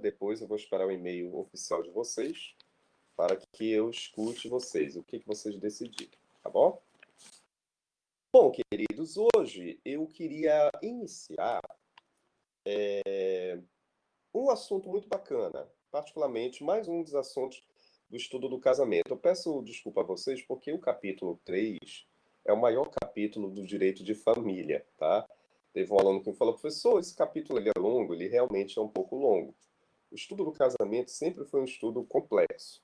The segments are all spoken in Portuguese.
Depois eu vou esperar o e-mail oficial de vocês para que eu escute vocês, o que vocês decidirem, tá bom? Bom, queridos, hoje eu queria iniciar um assunto muito bacana, particularmente mais um dos assuntos do estudo do casamento. Eu peço desculpa a vocês porque o capítulo 3 é o maior capítulo do direito de família, tá? Teve um aluno que me falou, professor, esse capítulo ele é longo, ele realmente é um pouco longo. O estudo do casamento sempre foi um estudo complexo,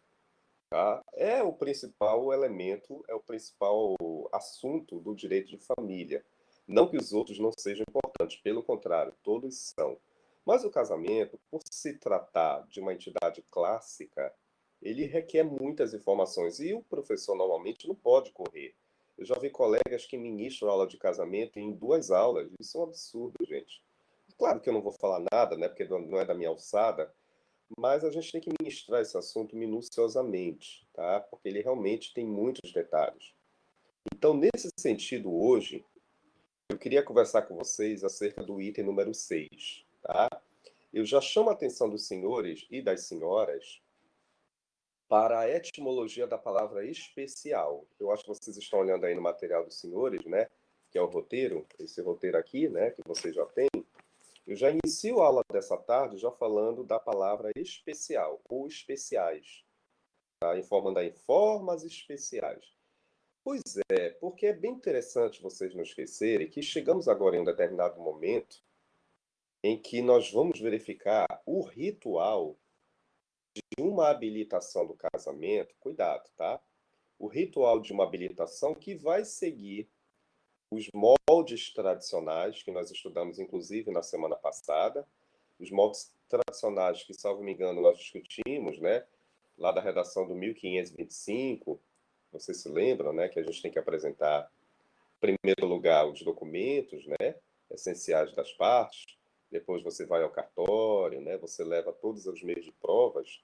tá? É o principal elemento, é o principal assunto do direito de família. Não que os outros não sejam importantes, pelo contrário, todos são. Mas o casamento, por se tratar de uma entidade clássica, ele requer muitas informações e o professor normalmente não pode correr. Eu já vi colegas que ministram aula de casamento em 2 aulas. Isso é um absurdo, gente. Claro que eu não vou falar nada, né, porque não é da minha alçada, mas a gente tem que ministrar esse assunto minuciosamente, tá? Porque ele realmente tem muitos detalhes. Então, nesse sentido, hoje, eu queria conversar com vocês acerca do item número 6, tá? Eu já chamo a atenção dos senhores e das senhoras para a etimologia da palavra especial. Eu acho que vocês estão olhando aí no material dos senhores, né? Que é o roteiro, esse roteiro aqui, né? Que vocês já têm. Eu já inicio a aula dessa tarde já falando da palavra especial ou especiais, tá? Informando aí formas especiais. Pois é, porque é bem interessante vocês não esquecerem que chegamos agora em um determinado momento em que nós vamos verificar o ritual de uma habilitação do casamento. Cuidado, tá? O ritual de uma habilitação que vai seguir os moldes tradicionais que nós estudamos, inclusive, na semana passada. Os moldes tradicionais que, salvo me engano, nós discutimos, né? Lá da redação do 1525, vocês se lembram, né? Que a gente tem que apresentar, em primeiro lugar, os documentos, né? Essenciais das partes. Depois você vai ao cartório, né? Você leva todos os meios de provas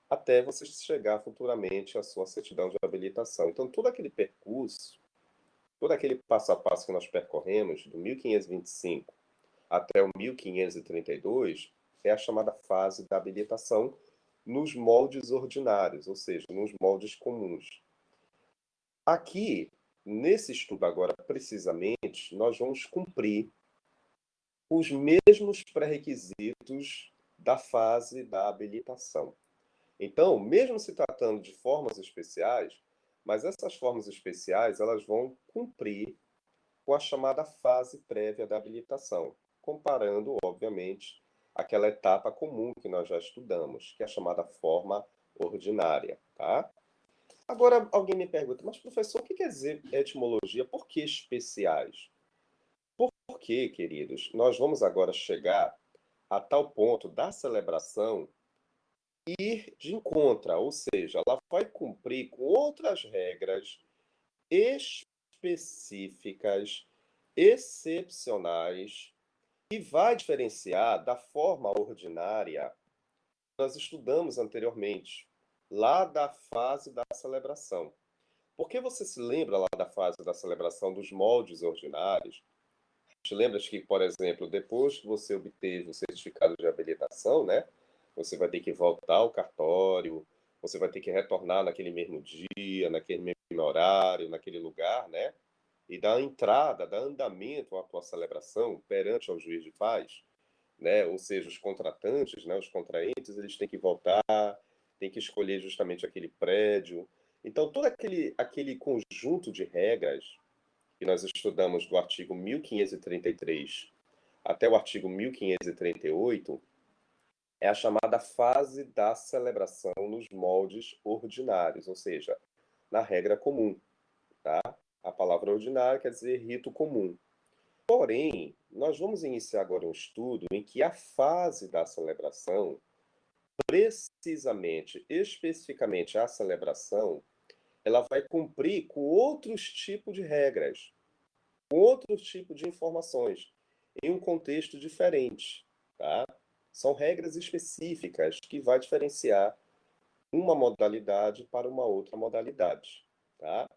até você chegar futuramente à sua certidão de habilitação. Então, todo aquele percurso, todo aquele passo a passo que nós percorremos, do 1525 até o 1532, é a chamada fase da habilitação nos moldes ordinários, ou seja, nos moldes comuns. Aqui, nesse estudo agora, precisamente, nós vamos cumprir os mesmos pré-requisitos da fase da habilitação. Então, mesmo se tratando de formas especiais, mas essas formas especiais, elas vão cumprir com a chamada fase prévia da habilitação, comparando, obviamente, aquela etapa comum que nós já estudamos, que é a chamada forma ordinária, tá? Agora, alguém me pergunta, mas professor, o que quer dizer etimologia? Por que especiais? Porque, queridos, nós vamos agora chegar a tal ponto da celebração ir de encontro, ou seja, ela vai cumprir com outras regras específicas, excepcionais, e vai diferenciar da forma ordinária que nós estudamos anteriormente, lá da fase da celebração. Porque você se lembra lá da fase da celebração dos moldes ordinários? Te lembras que, por exemplo, depois que você obteve o certificado de habilitação, né? Você vai ter que voltar ao cartório, você vai ter que retornar naquele mesmo dia, naquele mesmo horário, naquele lugar, né? E dar entrada, dar andamento à tua celebração perante ao juiz de paz, né? Ou seja, os contratantes, né? Os contraentes, eles têm que voltar, têm que escolher justamente aquele prédio. Então, todo aquele conjunto de regras que nós estudamos do artigo 1533 até o artigo 1538, é a chamada fase da celebração nos moldes ordinários, ou seja, na regra comum, tá? A palavra ordinária quer dizer rito comum. Porém, nós vamos iniciar agora um estudo em que a fase da celebração, precisamente, especificamente a celebração, ela vai cumprir com outros tipos de regras, com outros tipos de informações, em um contexto diferente, tá? São regras específicas que vai diferenciar uma modalidade para uma outra modalidade, tá?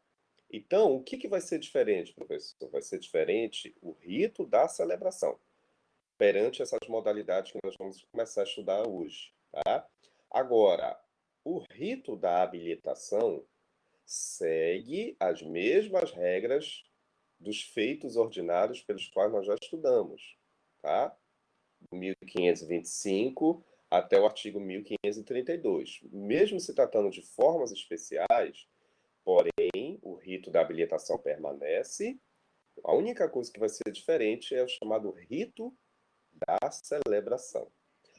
Então, o que vai ser diferente, professor? Vai ser diferente o rito da celebração. perante essas modalidades que nós vamos começar a estudar hoje, tá? Agora, o rito da habilitação segue as mesmas regras dos feitos ordinários pelos quais nós já estudamos, tá? 1525 até o artigo 1532. Mesmo se tratando de formas especiais, porém, o rito da habilitação permanece. A única coisa que vai ser diferente é o chamado rito da celebração.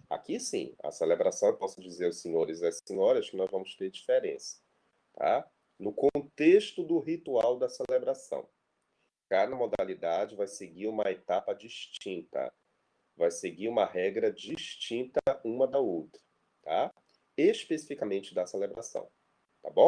Aqui sim, a celebração, eu posso dizer aos senhores e às senhoras que nós vamos ter diferença, tá? No contexto do ritual da celebração. Cada modalidade vai seguir uma etapa distinta, vai seguir uma regra distinta uma da outra, tá? Especificamente da celebração, tá bom?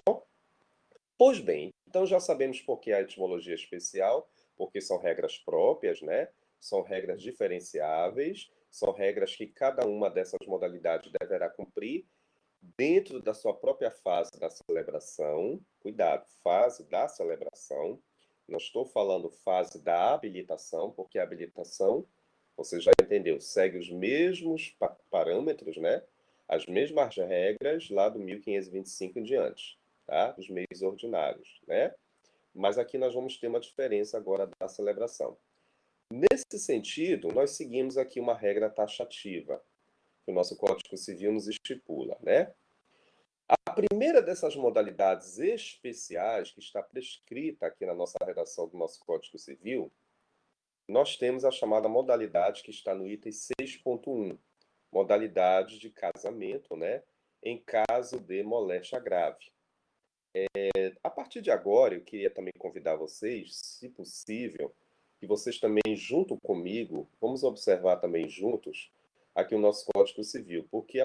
Pois bem, então já sabemos por que a etimologia especial, porque são regras próprias, né? São regras diferenciáveis, são regras que cada uma dessas modalidades deverá cumprir dentro da sua própria fase da celebração. Cuidado, fase da celebração. Não estou falando fase da habilitação, porque a habilitação, você já entendeu, segue os mesmos parâmetros, né? As mesmas regras lá do 1525 em diante, tá? Dos meios ordinários, né? Mas aqui nós vamos ter uma diferença agora da celebração. Nesse sentido, nós seguimos aqui uma regra taxativa, que o nosso Código Civil nos estipula, né? A primeira dessas modalidades especiais que está prescrita aqui na nossa redação do nosso Código Civil, nós temos a chamada modalidade que está no item 6.1, modalidade de casamento, né, em caso de moléstia grave. A partir de agora, eu queria também convidar vocês, se possível, que vocês também, junto comigo, vamos observar também juntos aqui o nosso Código Civil, porque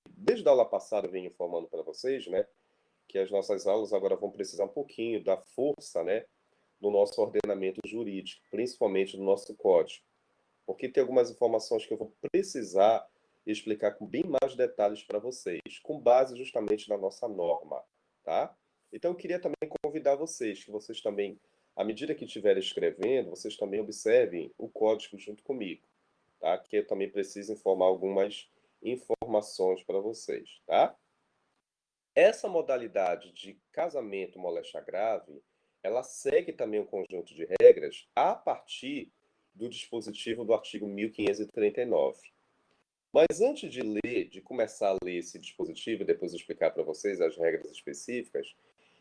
desde a aula passada eu venho informando para vocês, né, que as nossas aulas agora vão precisar um pouquinho da força, né, do nosso ordenamento jurídico, principalmente do nosso código, porque tem algumas informações que eu vou precisar explicar com bem mais detalhes para vocês, com base justamente na nossa norma, tá? Então eu queria também convidar vocês, que vocês também, à medida que estiverem escrevendo, vocês também observem o código junto comigo, tá? Que eu também preciso informar algumas informações para vocês, tá? Essa modalidade de casamento moléstia grave, ela segue também um conjunto de regras a partir do dispositivo do artigo 1539. Mas antes de começar a ler esse dispositivo e depois explicar para vocês as regras específicas,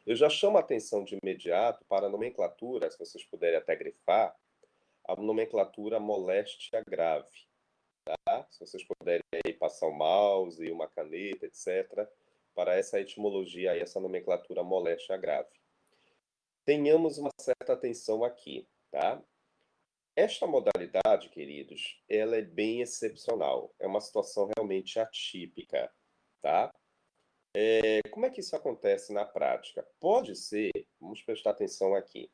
eu já chamo a atenção de imediato para a nomenclatura, se vocês puderem até grifar, a nomenclatura moléstia grave, tá? Se vocês puderem aí passar o mouse e uma caneta, etc., para essa etimologia e essa nomenclatura moléstia grave. Tenhamos uma certa atenção aqui, tá? Esta modalidade, queridos, ela é bem excepcional. É uma situação realmente atípica, tá? Como é que isso acontece na prática? Pode ser, vamos prestar atenção aqui,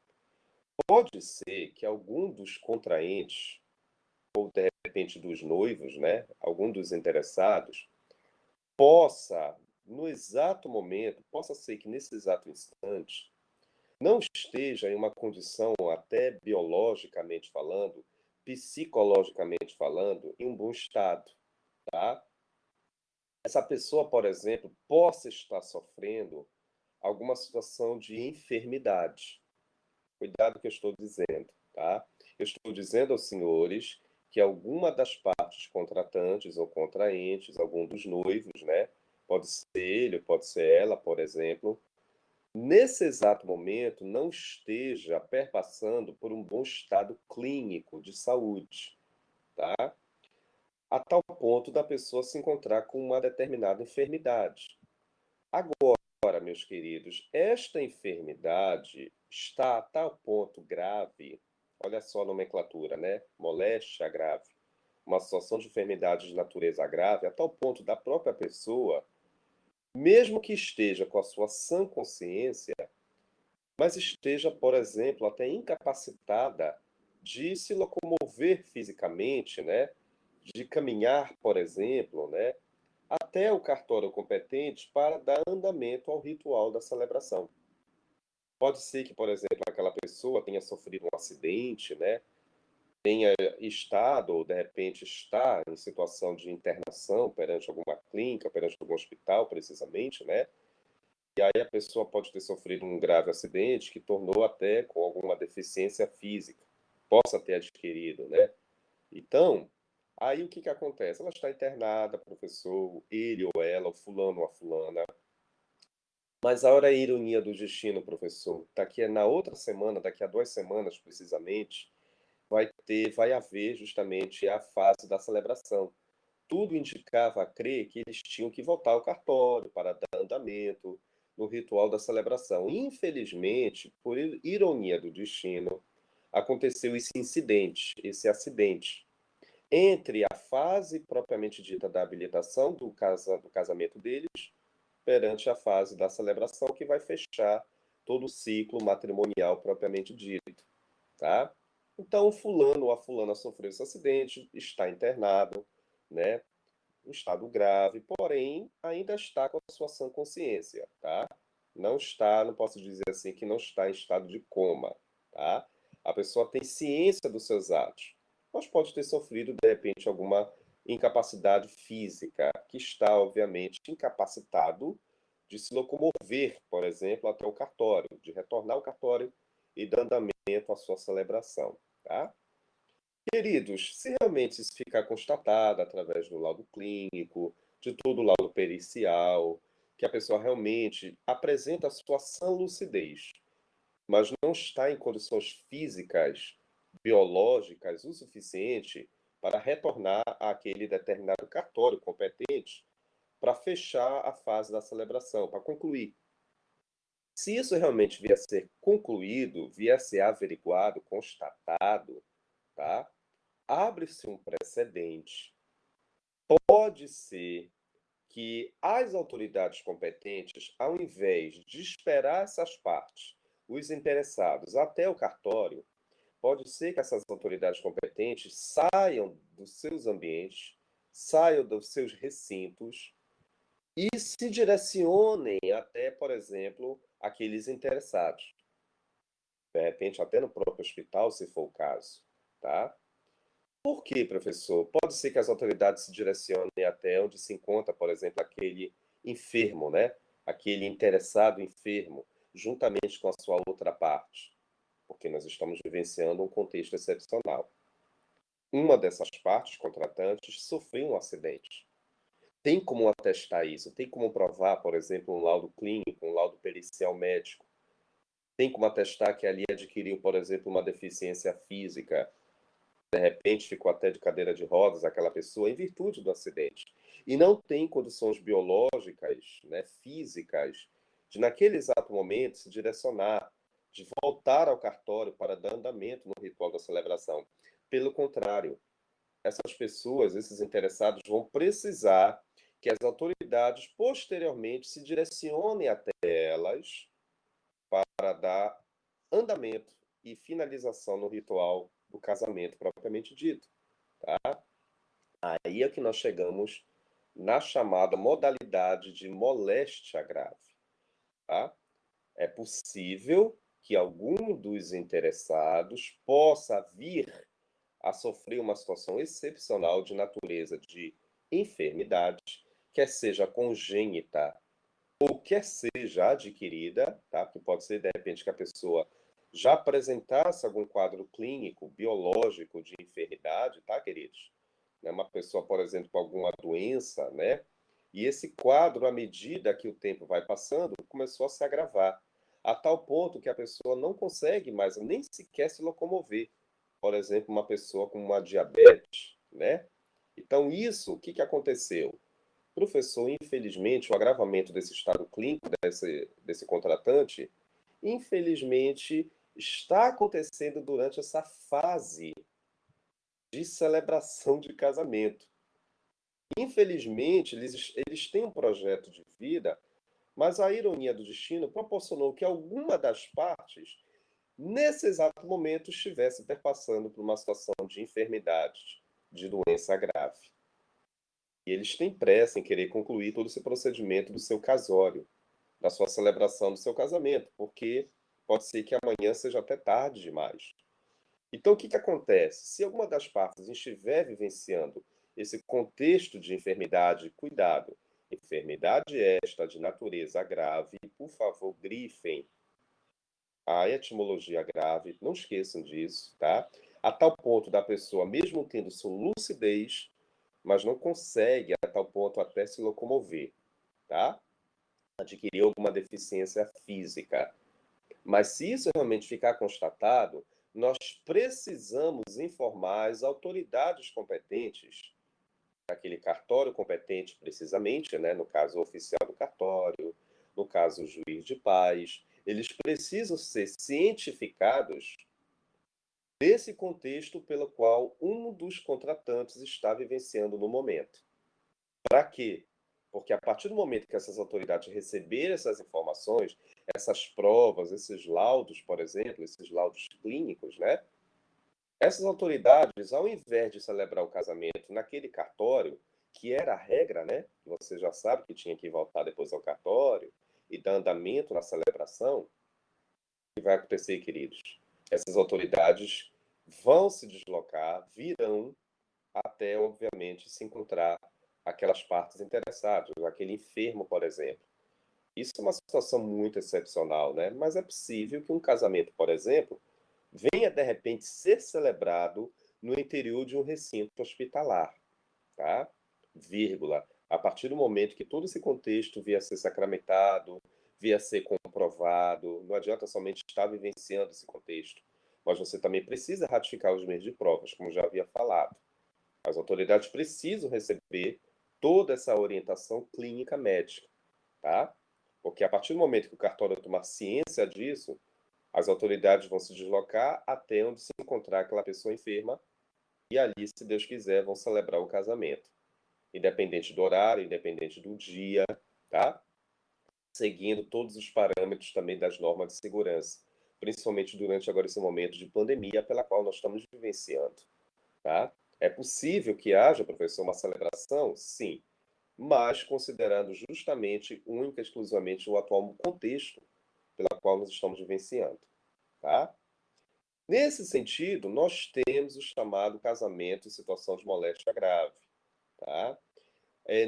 pode ser que algum dos contraentes, ou de repente dos noivos, né? Algum dos interessados, possa, no exato momento, possa ser que nesse exato instante, não esteja em uma condição, até biologicamente falando, psicologicamente falando, em um bom estado, tá? Essa pessoa, por exemplo, possa estar sofrendo alguma situação de enfermidade. Cuidado que eu estou dizendo, tá? Eu estou dizendo aos senhores que alguma das partes contratantes ou contraentes, algum dos noivos, né? Pode ser ele, pode ser ela, por exemplo, nesse exato momento não esteja perpassando por um bom estado clínico de saúde, tá? A tal ponto da pessoa se encontrar com uma determinada enfermidade. Agora, meus queridos, esta enfermidade está a tal ponto grave, olha só a nomenclatura, né? Moléstia grave, uma situação de enfermidade de natureza grave, a tal ponto da própria pessoa, mesmo que esteja com a sua sã consciência, mas esteja, por exemplo, até incapacitada de se locomover fisicamente, né? De caminhar, por exemplo, né? Até o cartório competente para dar andamento ao ritual da celebração. Pode ser que, por exemplo, aquela pessoa tenha sofrido um acidente, né? tenha estado, ou de repente está em situação de internação perante alguma clínica, perante algum hospital, precisamente, né? E aí a pessoa pode ter sofrido um grave acidente que tornou até com alguma deficiência física, possa ter adquirido, né? Então, aí o que que acontece? Ela está internada, professor, ele ou ela, o fulano ou a fulana, mas a hora a ironia do destino, professor, daqui na outra semana, daqui a 2 semanas precisamente, vai haver justamente a fase da celebração. Tudo indicava a crer que eles tinham que voltar ao cartório para dar andamento no ritual da celebração. Infelizmente, por ironia do destino, aconteceu esse acidente. Entre a fase propriamente dita da habilitação do casamento deles, perante a fase da celebração, que vai fechar todo o ciclo matrimonial propriamente dito, tá? Então, o fulano ou a fulana sofreu esse acidente, está internado, né? Um estado grave, porém ainda está com a sua sã consciência, tá? Não está, não posso dizer assim que não está em estado de coma, tá? A pessoa tem ciência dos seus atos, mas pode ter sofrido de repente alguma incapacidade física, que está obviamente incapacitado de se locomover, por exemplo, até o cartório, de retornar ao cartório e dar andamento à sua celebração, tá? Queridos, se realmente isso ficar constatado através do laudo clínico, de todo o laudo pericial, que a pessoa realmente apresenta a sua sã lucidez, mas não está em condições físicas, biológicas o suficiente para retornar àquele determinado cartório competente para fechar a fase da celebração, para concluir. Se isso realmente vier a ser concluído, vier a ser averiguado, constatado, tá? Abre-se um precedente. Pode ser que as autoridades competentes, ao invés de esperar essas partes, os interessados, até o cartório, pode ser que essas autoridades competentes saiam dos seus ambientes, saiam dos seus recintos e se direcionem até, por exemplo, aqueles interessados. De repente, até no próprio hospital, se for o caso, tá? Por quê, professor? Pode ser que as autoridades se direcionem até onde se encontra, por exemplo, aquele enfermo, né? Aquele interessado enfermo, juntamente com a sua outra parte, porque nós estamos vivenciando um contexto excepcional. Uma dessas partes contratantes sofreu um acidente. Tem como atestar isso? Tem como provar, por exemplo, um laudo clínico, um laudo pericial médico? Tem como atestar que ali adquiriu, por exemplo, uma deficiência física? De repente ficou até de cadeira de rodas aquela pessoa em virtude do acidente. E não tem condições biológicas, né, físicas, de naquele exato momento se direcionar, de voltar ao cartório para dar andamento no ritual da celebração. Pelo contrário, essas pessoas, esses interessados, vão precisar que as autoridades posteriormente se direcionem até elas para dar andamento e finalização no ritual do casamento propriamente dito, tá? Aí é que nós chegamos na chamada modalidade de moléstia grave, tá? É possível que algum dos interessados possa vir a sofrer uma situação excepcional de natureza de enfermidade, quer seja congênita ou quer seja adquirida, tá? Porque pode ser, de repente, que a pessoa já apresentasse algum quadro clínico, biológico de enfermidade, tá, queridos? Né? Uma pessoa, por exemplo, com alguma doença, né? E esse quadro, à medida que o tempo vai passando, começou a se agravar, a tal ponto que a pessoa não consegue mais nem sequer se locomover. Por exemplo, uma pessoa com uma diabetes, né? Então, isso, o que que aconteceu? Professor, infelizmente, o agravamento desse estado clínico desse contratante, infelizmente, está acontecendo durante essa fase de celebração de casamento. Infelizmente, eles têm um projeto de vida, mas a ironia do destino proporcionou que alguma das partes, nesse exato momento, estivesse perpassando por uma situação de enfermidade, de doença grave. E eles têm pressa em querer concluir todo esse procedimento do seu casório, da sua celebração do seu casamento, porque pode ser que amanhã seja até tarde demais. Então, o que que acontece? Se alguma das partes estiver vivenciando esse contexto de enfermidade, cuidado, enfermidade esta de natureza grave, por favor, grifem a etimologia grave, não esqueçam disso, tá? A tal ponto da pessoa, mesmo tendo sua lucidez, mas não consegue a tal ponto até se locomover, tá? Adquirir alguma deficiência física. Mas se isso realmente ficar constatado, nós precisamos informar as autoridades competentes, aquele cartório competente precisamente, né, no caso o oficial do cartório, no caso o juiz de paz, eles precisam ser cientificados desse contexto pelo qual um dos contratantes está vivenciando no momento. Para quê? Porque a partir do momento que essas autoridades receberem essas informações, essas provas, esses laudos, por exemplo, esses laudos clínicos, né? Essas autoridades, ao invés de celebrar o casamento naquele cartório, que era a regra, né? Você já sabe que tinha que voltar depois ao cartório e dar andamento na celebração, o que vai acontecer, queridos? Essas autoridades vão se deslocar, virão até, obviamente, se encontrar aquelas partes interessadas, aquele enfermo, por exemplo. Isso é uma situação muito excepcional, né? Mas é possível que um casamento, por exemplo, venha de repente ser celebrado no interior de um recinto hospitalar, tá? Vírgula. A partir do momento que todo esse contexto via ser sacramentado, via ser comprovado, não adianta somente estar vivenciando esse contexto, mas você também precisa ratificar os meios de provas, como já havia falado. As autoridades precisam receber toda essa orientação clínica médica, tá? Porque a partir do momento que o cartório tomar ciência disso, as autoridades vão se deslocar até onde se encontrar aquela pessoa enferma e ali, se Deus quiser, vão celebrar o casamento. Independente do horário, independente do dia, tá? Seguindo todos os parâmetros também das normas de segurança, principalmente durante agora esse momento de pandemia pela qual nós estamos vivenciando, tá? É possível que haja, professor, uma celebração? Sim, mas considerando justamente, única e exclusivamente, o atual contexto pela qual nós estamos vivenciando, tá? Nesse sentido, nós temos o chamado casamento em situação de moléstia grave, tá?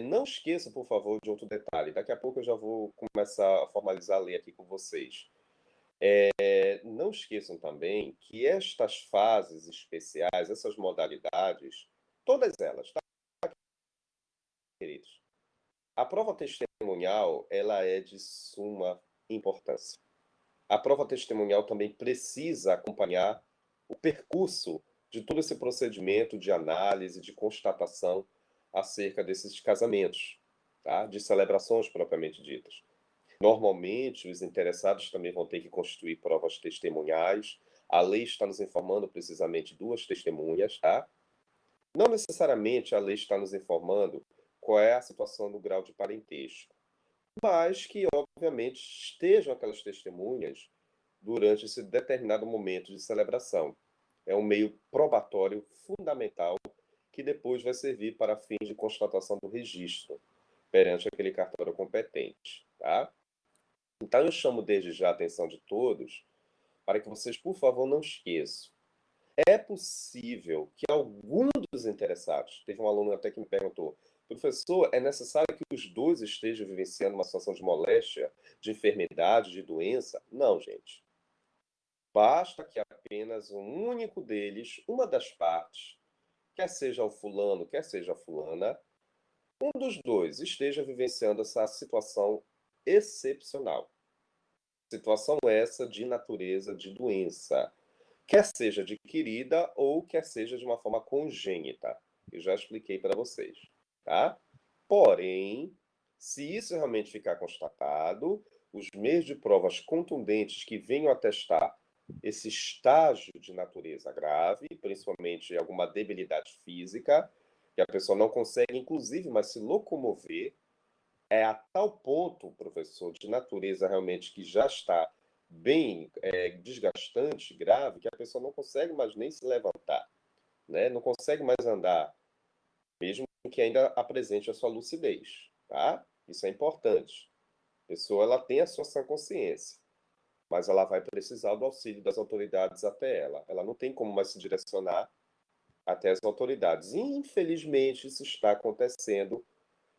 Não esqueça, por favor, de outro detalhe. Daqui a pouco eu já vou começar a formalizar a lei aqui com vocês. Não esqueçam também que estas fases especiais, essas modalidades, todas elas, tá, queridos? A prova testemunhal, ela é de suma importância. A prova testemunhal também precisa acompanhar o percurso de todo esse procedimento de análise, de constatação acerca desses casamentos, tá? De celebrações propriamente ditas. Normalmente, os interessados também vão ter que constituir provas testemunhais. A lei está nos informando precisamente duas testemunhas, tá? Não necessariamente a lei está nos informando qual é a situação do grau de parentesco, mas que, obviamente, estejam aquelas testemunhas durante esse determinado momento de celebração. É um meio probatório fundamental que depois vai servir para fins de constatação do registro perante aquele cartório competente, tá? Então eu chamo desde já a atenção de todos para que vocês, por favor, não esqueçam. É possível que algum dos interessados, teve um aluno até que me perguntou, professor, é necessário que os dois estejam vivenciando uma situação de moléstia, de enfermidade, de doença? Não, gente. Basta que apenas um único deles, uma das partes, quer seja o fulano, quer seja a fulana, um dos dois esteja vivenciando essa situação excepcional. Situação essa de natureza de doença, quer seja adquirida ou quer seja de uma forma congênita. Eu já expliquei para vocês, tá? Porém, se isso realmente ficar constatado, os meios de provas contundentes que venham atestar esse estágio de natureza grave, principalmente alguma debilidade física, que a pessoa não consegue, inclusive, mais se locomover, é a tal ponto, professor, de natureza realmente que já está bem desgastante, grave, que a pessoa não consegue mais nem se levantar, né? Não consegue mais andar, mesmo que ainda apresente a sua lucidez, tá? Isso é importante. A pessoa ela tem a sua sã consciência. mas ela vai precisar do auxílio das autoridades até ela. Ela não tem como mais se direcionar até as autoridades. E, infelizmente, isso está acontecendo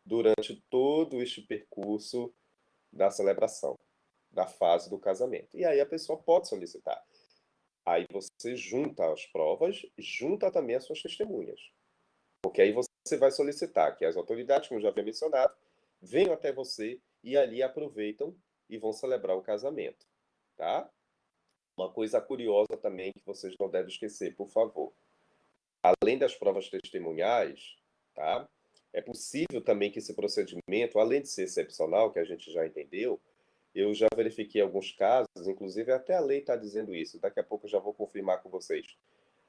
durante todo este percurso da celebração, da fase do casamento. E aí a pessoa pode solicitar. Aí você junta as provas, junta também as suas testemunhas. Porque aí você vai solicitar que as autoridades, como eu já havia mencionado, venham até você e ali aproveitam e vão celebrar o casamento, tá? Uma coisa curiosa também que vocês não devem esquecer, por favor. Além das provas testemunhais, tá? É possível também que esse procedimento, além de ser excepcional, que a gente já entendeu, eu já verifiquei alguns casos, inclusive até a lei está dizendo isso, daqui a pouco eu já vou confirmar com vocês.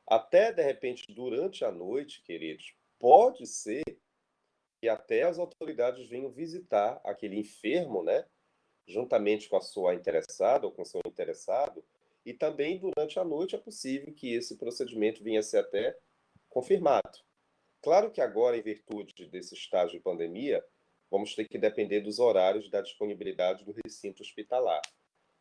Até, de repente, durante a noite, queridos, pode ser que até as autoridades venham visitar aquele enfermo, né? Juntamente com a sua interessada ou com o seu interessado, e também durante a noite é possível que esse procedimento venha a ser até confirmado. Claro que agora, em virtude desse estágio de pandemia, vamos ter que depender dos horários da disponibilidade do recinto hospitalar,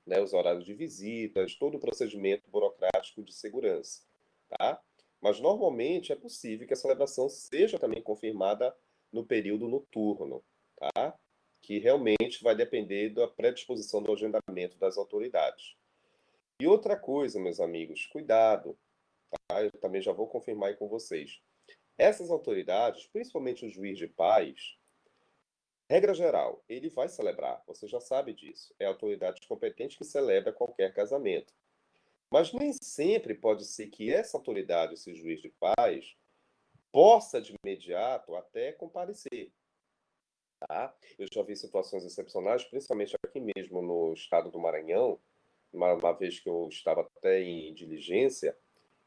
né? Os horários de visitas, todo o procedimento burocrático de segurança, tá? Mas normalmente é possível que a celebração seja também confirmada no período noturno, tá? Que realmente vai depender da predisposição do agendamento das autoridades. E outra coisa, meus amigos, cuidado, tá? Eu também já vou confirmar aí com vocês. Essas autoridades, principalmente o juiz de paz, regra geral, ele vai celebrar, você já sabe disso. É a autoridade competente que celebra qualquer casamento. Mas nem sempre pode ser que essa autoridade, esse juiz de paz, possa de imediato até comparecer. Tá? Eu já vi situações excepcionais, principalmente aqui mesmo no estado do Maranhão, uma vez que eu estava até em diligência,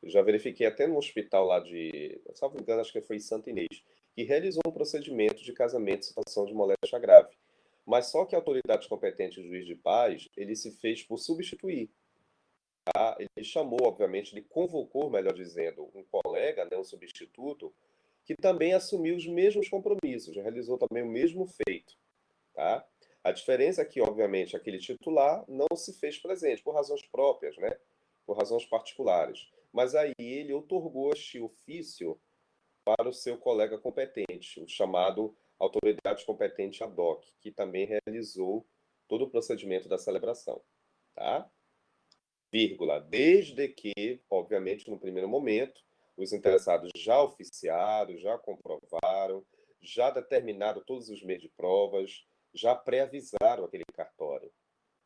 eu já verifiquei até no hospital lá de, salvo engano, acho que foi em Santa Inês, que realizou um procedimento de casamento em situação de moléstia grave. Mas só que a autoridade competente, o juiz de paz, ele se fez por substituir. Tá? Ele chamou, obviamente, ele convocou, melhor dizendo, um colega, né, um substituto, que também assumiu os mesmos compromissos, realizou também o mesmo feito. Tá? A diferença é que, obviamente, aquele titular não se fez presente por razões próprias, né? Por razões particulares. Mas aí ele otorgou este ofício para o seu colega competente, o chamado autoridade competente ad hoc, que também realizou todo o procedimento da celebração. Tá? Vírgula, desde que, obviamente, no primeiro momento, os interessados já oficiaram, já comprovaram, já determinaram todos os meios de provas, já pré-avisaram aquele cartório,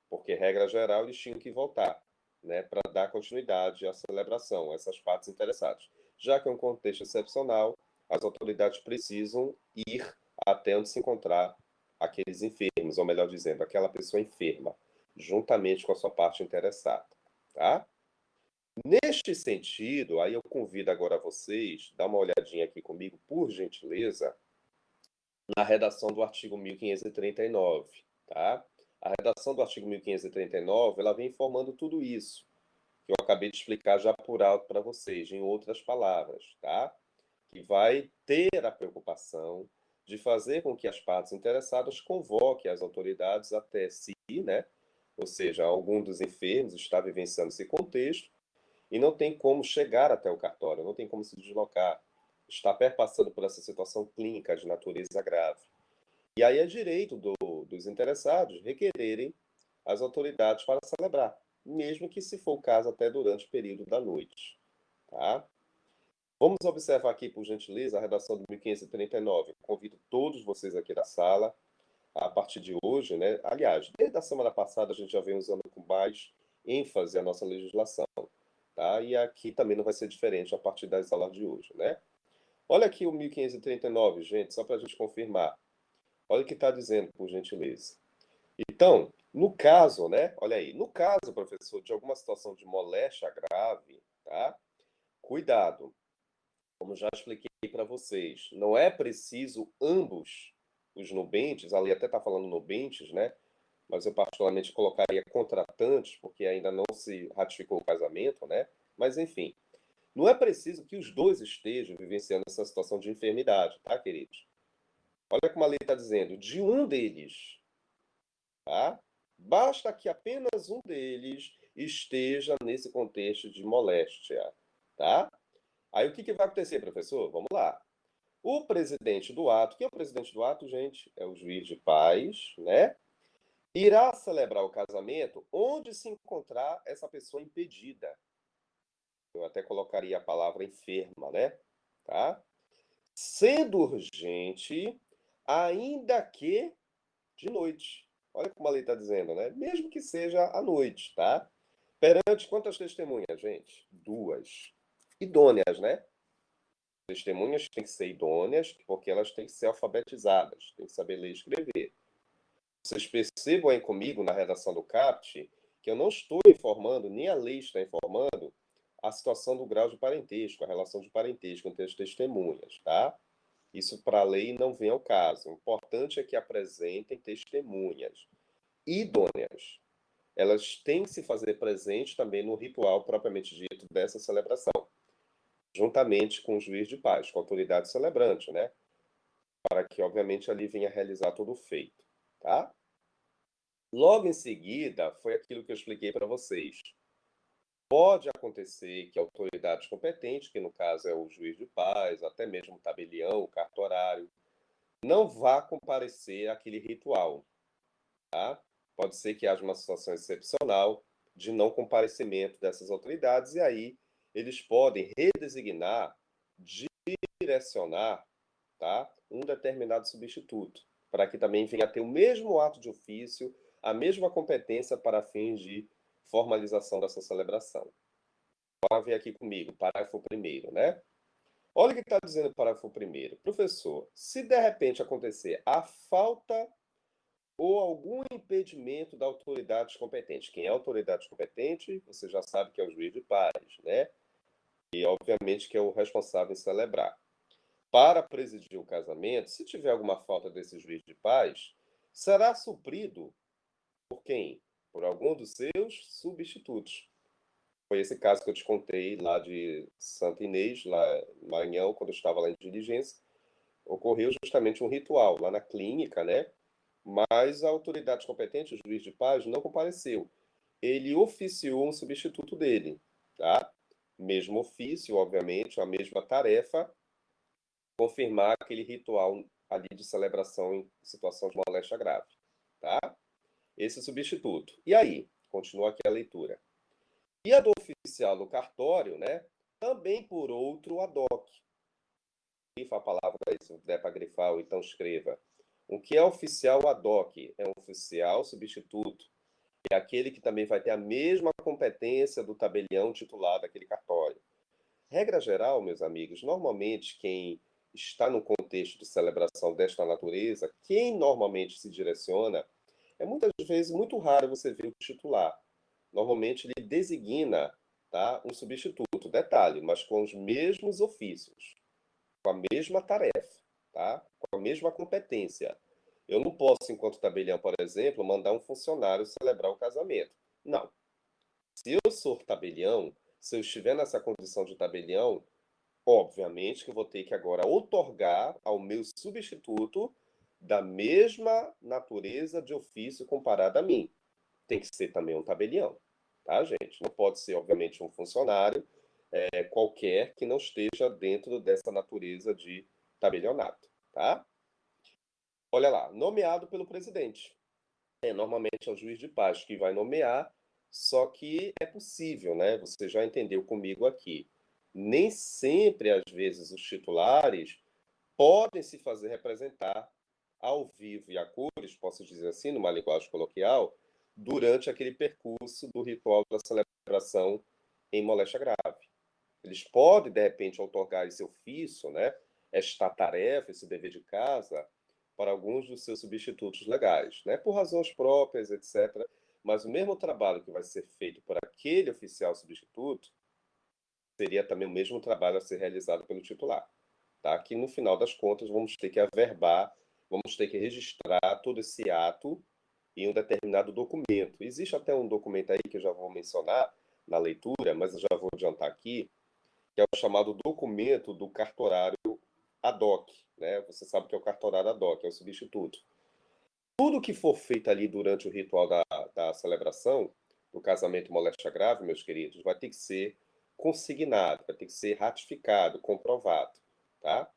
porque, regra geral, eles tinham que voltar, né, para dar continuidade à celebração, a essas partes interessadas. Já que é um contexto excepcional, as autoridades precisam ir até onde se encontrar aqueles enfermos, ou melhor dizendo, aquela pessoa enferma, juntamente com a sua parte interessada, tá? Neste sentido, aí eu convido agora vocês, dar uma olhadinha aqui comigo, por gentileza, na redação do artigo 1539, tá? A redação do artigo 1539, ela vem informando tudo isso, que eu acabei de explicar já por alto para vocês, em outras palavras, tá? Que vai ter a preocupação de fazer com que as partes interessadas convoquem as autoridades até si, né? Ou seja, algum dos enfermos está vivenciando esse contexto e não tem como chegar até o cartório, não tem como se deslocar, está perpassando por essa situação clínica de natureza grave. E aí é direito dos interessados requererem as autoridades para celebrar, mesmo que, se for o caso, até durante o período da noite. Tá? Vamos observar aqui, por gentileza, a redação do 1539. Convido todos vocês aqui da sala, a partir de hoje, né? Aliás, desde a semana passada a gente já vem usando com mais ênfase a nossa legislação. Tá? E aqui também não vai ser diferente a partir das aulas de hoje, né? Olha aqui o 1539, gente, só para a gente confirmar. Olha o que está dizendo, por gentileza. Então, no caso, né? Olha aí, no caso, professor, de alguma situação de moléstia grave, tá? Cuidado, como já expliquei para vocês, não é preciso ambos os nubentes, ali até está falando nubentes, né? Mas eu particularmente colocaria contratantes, porque ainda não se ratificou o casamento, né? Mas enfim, não é preciso que os dois estejam vivenciando essa situação de enfermidade, tá, queridos? Olha como a lei está dizendo, de um deles, tá? Basta que apenas um deles esteja nesse contexto de moléstia, tá? Aí o que vai acontecer, professor? Vamos lá. O presidente do ato, quem é o presidente do ato, gente? É o juiz de paz, né? Irá celebrar o casamento onde se encontrar essa pessoa impedida. Eu até colocaria a palavra enferma, né? Tá? Sendo urgente, ainda que de noite. Olha como a lei está dizendo, né? Mesmo que seja à noite, tá? Perante quantas testemunhas, gente? Duas. Idôneas, né? Testemunhas têm que ser idôneas, porque elas têm que ser alfabetizadas, têm que saber ler e escrever. Vocês percebam aí comigo na redação do CAPT que eu não estou informando, nem a lei está informando, a situação do grau de parentesco, a relação de parentesco entre as testemunhas, tá? Isso para a lei não vem ao caso. O importante é que apresentem testemunhas idôneas. Elas têm que se fazer presente também no ritual propriamente dito dessa celebração, juntamente com o juiz de paz, com a autoridade celebrante, né? Para que, obviamente, ali venha realizar todo o feito, tá? Logo em seguida, foi aquilo que eu expliquei para vocês. Pode acontecer que a autoridade competente, que no caso é o juiz de paz, até mesmo o tabelião, o cartorário, não vá comparecer àquele ritual, tá? Pode ser que haja uma situação excepcional de não comparecimento dessas autoridades, e aí eles podem redesignar, direcionar, tá? Um determinado substituto, para que também venha a ter o mesmo ato de ofício, a mesma competência para fins de formalização dessa celebração. Vamos ver aqui comigo, parágrafo 1º, né? Olha o que está dizendo o parágrafo 1º. Professor, se de repente acontecer a falta ou algum impedimento da autoridade competente. Quem é a autoridade competente, você já sabe que é o juiz de paz, né? E, obviamente, que é o responsável em celebrar. Para presidir o casamento, se tiver alguma falta desse juiz de paz, será suprido por quem? Por algum dos seus substitutos. Foi esse caso que eu te contei lá de Santa Inês, lá em Maranhão, quando eu estava lá em diligência. Ocorreu justamente um ritual lá na clínica, né? Mas a autoridade competente, o juiz de paz, não compareceu. Ele oficiou um substituto dele, tá? Mesmo ofício, obviamente, a mesma tarefa, confirmar aquele ritual ali de celebração em situação de moléstia grave, tá? Esse substituto. E aí? Continua aqui a leitura. E a do oficial do cartório, né? Também por outro ad hoc. Grifa a palavra aí, se der para grifar, ou então escreva. O que é oficial ad hoc? É um oficial substituto. É aquele que também vai ter a mesma competência do tabelião titular daquele cartório. Regra geral, meus amigos, normalmente quem está no contexto de celebração desta natureza, quem normalmente se direciona, é muitas vezes muito raro você ver o titular. Normalmente ele designa, tá, um substituto, detalhe, mas com os mesmos ofícios, com a mesma tarefa, tá, com a mesma competência. Eu não posso, enquanto tabelião, por exemplo, mandar um funcionário celebrar o casamento. Não. Se eu sou tabelião, se eu estiver nessa condição de tabelião, obviamente que eu vou ter que agora outorgar ao meu substituto da mesma natureza de ofício comparado a mim. Tem que ser também um tabelião, tá, gente? Não pode ser, obviamente, um funcionário qualquer que não esteja dentro dessa natureza de tabelionato, tá? Olha lá, nomeado pelo presidente. Normalmente é o juiz de paz que vai nomear, só que é possível, né? Você já entendeu comigo aqui. Nem sempre, às vezes, os titulares podem se fazer representar ao vivo e a cores, posso dizer assim, numa linguagem coloquial, durante aquele percurso do ritual da celebração em moléstia grave. Eles podem, de repente, outorgar esse ofício, né? Esta tarefa, esse dever de casa, para alguns dos seus substitutos legais, né? Por razões próprias, etc. Mas o mesmo trabalho que vai ser feito por aquele oficial substituto seria também o mesmo trabalho a ser realizado pelo titular, tá? Que no final das contas vamos ter que averbar, vamos ter que registrar todo esse ato em um determinado documento. Existe até um documento aí que eu já vou mencionar na leitura, mas eu já vou adiantar aqui, que é o chamado documento do cartorário ad hoc, né? Você sabe que é o cartorário ad hoc, é o substituto. Tudo que for feito ali durante o ritual da celebração do casamento moléstia grave, meus queridos, vai ter que ser consignado, vai ter que ser ratificado, comprovado, tá?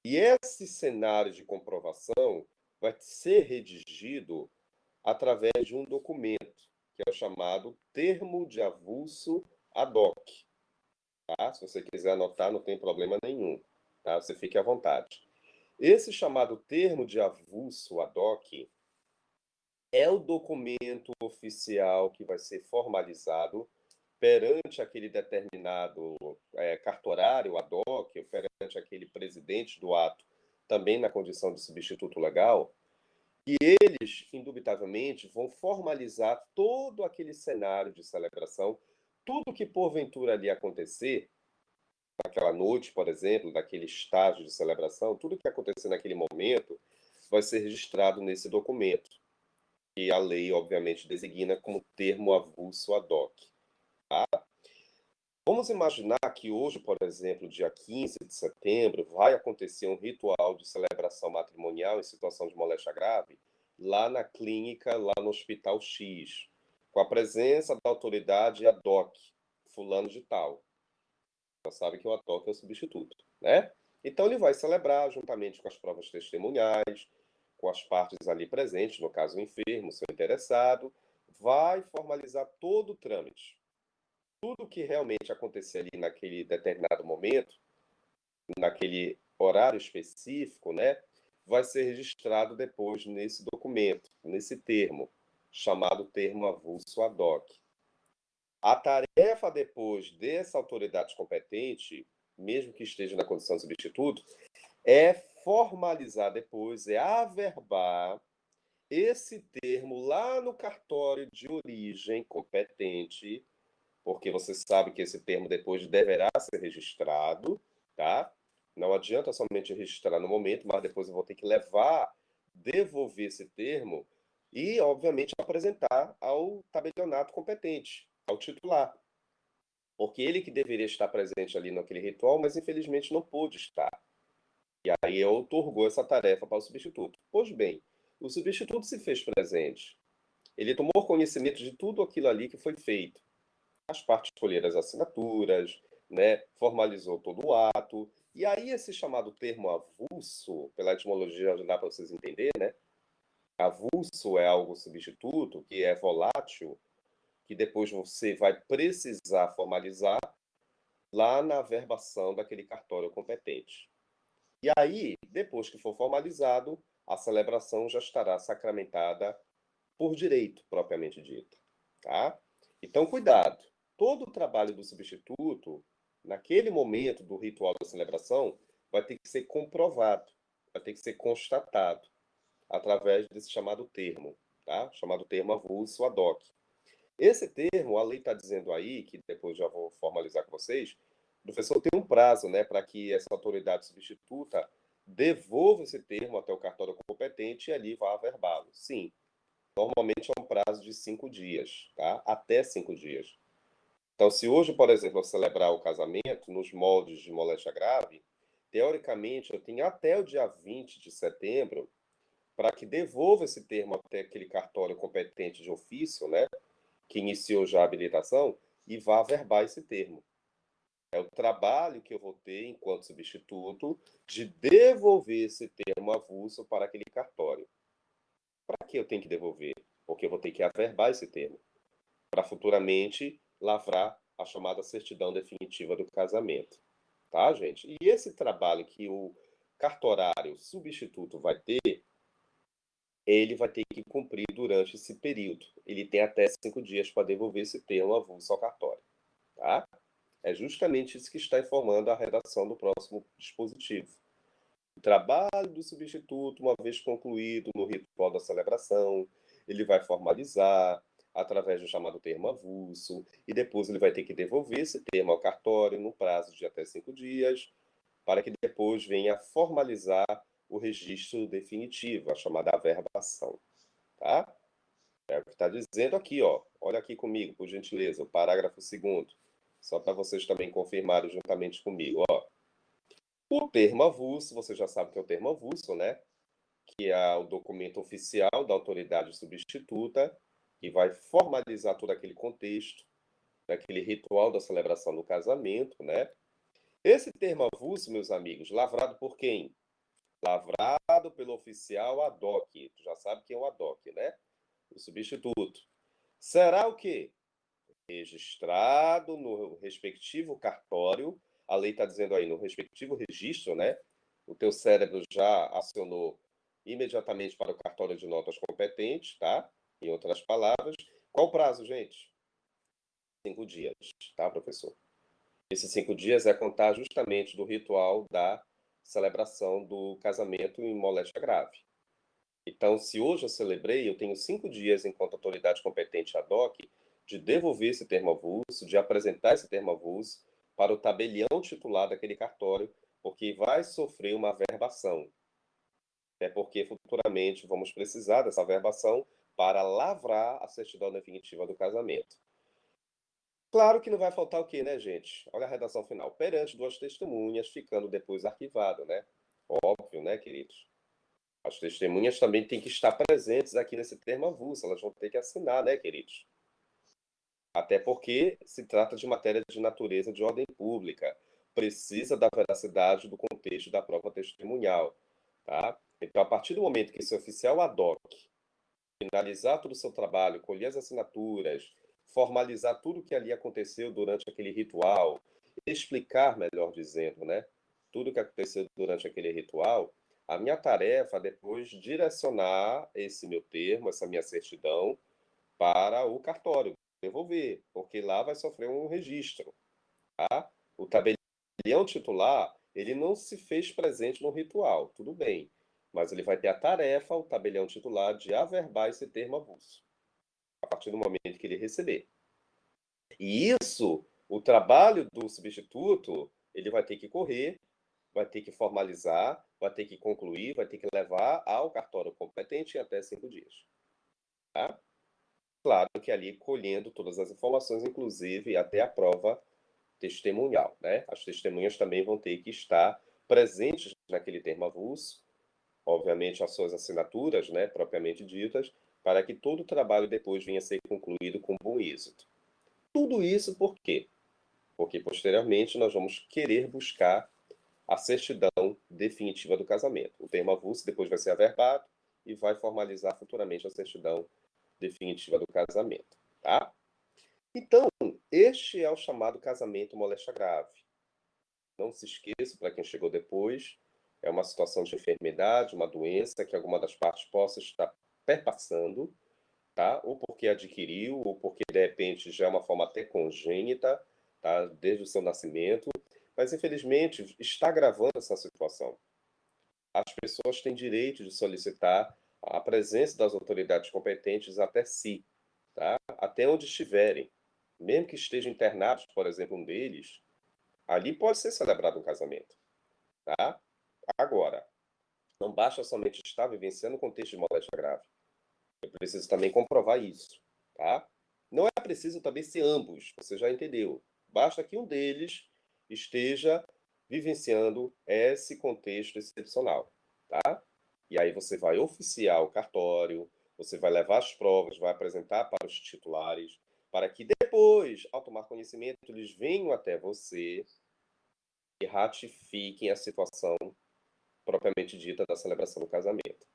E esse cenário de comprovação vai ser redigido através de um documento, que é o chamado termo de avulso ad hoc, tá? Se você quiser anotar, não tem problema nenhum, tá? Você fique à vontade. Esse chamado termo de avulso ad hoc é o documento oficial que vai ser formalizado perante aquele determinado cartorário ad hoc, perante aquele presidente do ato, também na condição de substituto legal, e eles, indubitavelmente, vão formalizar todo aquele cenário de celebração, tudo que porventura ali acontecer, naquela noite, por exemplo, daquele estágio de celebração, tudo que acontecer naquele momento vai ser registrado nesse documento, que a lei, obviamente, designa como termo avulso ad hoc. Vamos imaginar que hoje, por exemplo, dia 15 de setembro, vai acontecer um ritual de celebração matrimonial em situação de moléstia grave, lá na clínica, lá no Hospital X, com a presença da autoridade ad hoc, fulano de tal. Já sabe que o ad hoc é o substituto, né? Então ele vai celebrar juntamente com as provas testemunhais, com as partes ali presentes, no caso o enfermo, seu interessado, vai formalizar todo o trâmite. Tudo que realmente acontecer ali naquele determinado momento, naquele horário específico, né, vai ser registrado depois nesse documento, nesse termo, chamado termo avulso ad hoc. A tarefa depois dessa autoridade competente, mesmo que esteja na condição de substituto, é formalizar depois, é averbar esse termo lá no cartório de origem competente, porque você sabe que esse termo depois deverá ser registrado, tá? Não adianta somente registrar no momento, mas depois eu vou ter que levar, devolver esse termo e, obviamente, apresentar ao tabelionato competente, ao titular. Porque ele que deveria estar presente ali naquele ritual, mas infelizmente não pôde estar. E aí outorgou essa tarefa para o substituto. Pois bem, o substituto se fez presente. Ele tomou conhecimento de tudo aquilo ali que foi feito. As partes escolheram as assinaturas, né, formalizou todo o ato. E aí esse chamado termo avulso, pela etimologia já dá para vocês entenderem, né? Avulso é algo substituto, que é volátil, que depois você vai precisar formalizar lá na averbação daquele cartório competente. E aí, depois que for formalizado, a celebração já estará sacramentada por direito, propriamente dito, tá? Então, cuidado. Todo o trabalho do substituto, naquele momento do ritual da celebração, vai ter que ser comprovado, vai ter que ser constatado, através desse chamado termo, tá? Chamado termo avulso ad hoc. Esse termo, a lei está dizendo aí, que depois já vou formalizar com vocês, o professor tem um prazo, né, para que essa autoridade substituta devolva esse termo até o cartório competente e ali vá averbá-lo. Sim, normalmente é um prazo de 5 dias, tá? Até 5 dias. Então, se hoje, por exemplo, eu celebrar o casamento nos moldes de moléstia grave, teoricamente eu tenho até o dia 20 de setembro para que devolva esse termo até aquele cartório competente de ofício, né? Que iniciou já a habilitação, e vá averbar esse termo. É o trabalho que eu vou ter, enquanto substituto, de devolver esse termo avulso para aquele cartório. Para que eu tenho que devolver? Porque eu vou ter que averbar esse termo, para futuramente lavrar a chamada certidão definitiva do casamento. Tá, gente? E esse trabalho que o cartorário substituto vai ter, ele vai ter que cumprir durante esse período. Ele tem até 5 dias para devolver esse termo avulso ao cartório. Tá? É justamente isso que está informando a redação do próximo dispositivo. O trabalho do substituto, uma vez concluído no ritual da celebração, ele vai formalizar através do chamado termo avulso, e depois ele vai ter que devolver esse termo ao cartório no prazo de até 5 dias, para que depois venha formalizar o registro definitivo, a chamada averbação. Tá? É o que está dizendo aqui, ó. Olha aqui comigo, por gentileza, o parágrafo 2º, só para vocês também confirmarem juntamente comigo, ó. O termo avulso, você já sabe que é o termo avulso, né? que é o documento oficial da autoridade substituta, que vai formalizar todo aquele contexto, aquele ritual da celebração do casamento, né? Esse termo avulso, meus amigos, lavrado por quem? Lavrado pelo oficial ad hoc. Tu já sabe quem é o ad hoc, né? O substituto. Será o quê? Registrado no respectivo cartório. A lei está dizendo aí, no respectivo registro, né? O teu cérebro já acionou imediatamente para o cartório de notas competente, tá? Em outras palavras. Qual o prazo, gente? 5 dias, tá, professor? Esses 5 dias é contar justamente do ritual da celebração do casamento em moléstia grave. Então, se hoje eu celebrei, eu tenho 5 dias enquanto autoridade competente ad hoc de devolver esse termo avulso, de apresentar esse termo avulso para o tabelião titular daquele cartório, porque vai sofrer uma averbação. É porque futuramente vamos precisar dessa averbação para lavrar a certidão definitiva do casamento. Claro que não vai faltar o quê, né, gente? Olha a redação final. Perante duas testemunhas, ficando depois arquivado, né? Óbvio, né, queridos? As testemunhas também têm que estar presentes aqui nesse termo avulso, elas vão ter que assinar, né, queridos? Até porque se trata de matéria de natureza de ordem pública, precisa da veracidade do contexto da prova testemunhal, tá? Então, a partir do momento que esse oficial ad hoc finalizar todo o seu trabalho, colher as assinaturas, formalizar tudo o que ali aconteceu durante aquele ritual, explicar, melhor dizendo, né? Tudo o que aconteceu durante aquele ritual, a minha tarefa é depois direcionar esse meu termo, essa minha certidão, para o cartório, devolver, porque lá vai sofrer um registro, tá? O tabelião titular, ele não se fez presente no ritual, tudo bem, mas ele vai ter a tarefa, o tabelião titular, de averbar esse termo avulso, a partir do momento que ele receber. E isso, o trabalho do substituto, ele vai ter que correr, vai ter que formalizar, vai ter que concluir, vai ter que levar ao cartório competente em até 5 dias. Tá? Claro que ali colhendo todas as informações, inclusive até a prova testemunhal, né? As testemunhas também vão ter que estar presentes naquele termo avulso, obviamente as suas assinaturas, né, propriamente ditas, para que todo o trabalho depois venha a ser concluído com bom êxito. Tudo isso por quê? Porque posteriormente nós vamos querer buscar a certidão definitiva do casamento. O termo avulso depois vai ser averbado e vai formalizar futuramente a certidão definitiva do casamento, tá? Então, este é o chamado casamento moléstia grave. Não se esqueça, para quem chegou depois, é uma situação de enfermidade, uma doença que alguma das partes possa estar perpassando, tá? Ou porque adquiriu, ou porque de repente já é uma forma até congênita, tá? Desde o seu nascimento, mas infelizmente está agravando essa situação. As pessoas têm direito de solicitar a presença das autoridades competentes até si, tá? Até onde estiverem. Mesmo que estejam internados, por exemplo, um deles, ali pode ser celebrado um casamento, tá? Agora, não basta somente estar vivenciando o contexto de moléstia grave. Eu preciso também comprovar isso, tá? Não é preciso também ser ambos, você já entendeu. Basta que um deles esteja vivenciando esse contexto excepcional, tá? E aí você vai oficiar o cartório, você vai levar as provas, vai apresentar para os titulares, para que depois, ao tomar conhecimento, eles venham até você e ratifiquem a situação propriamente dita da celebração do casamento,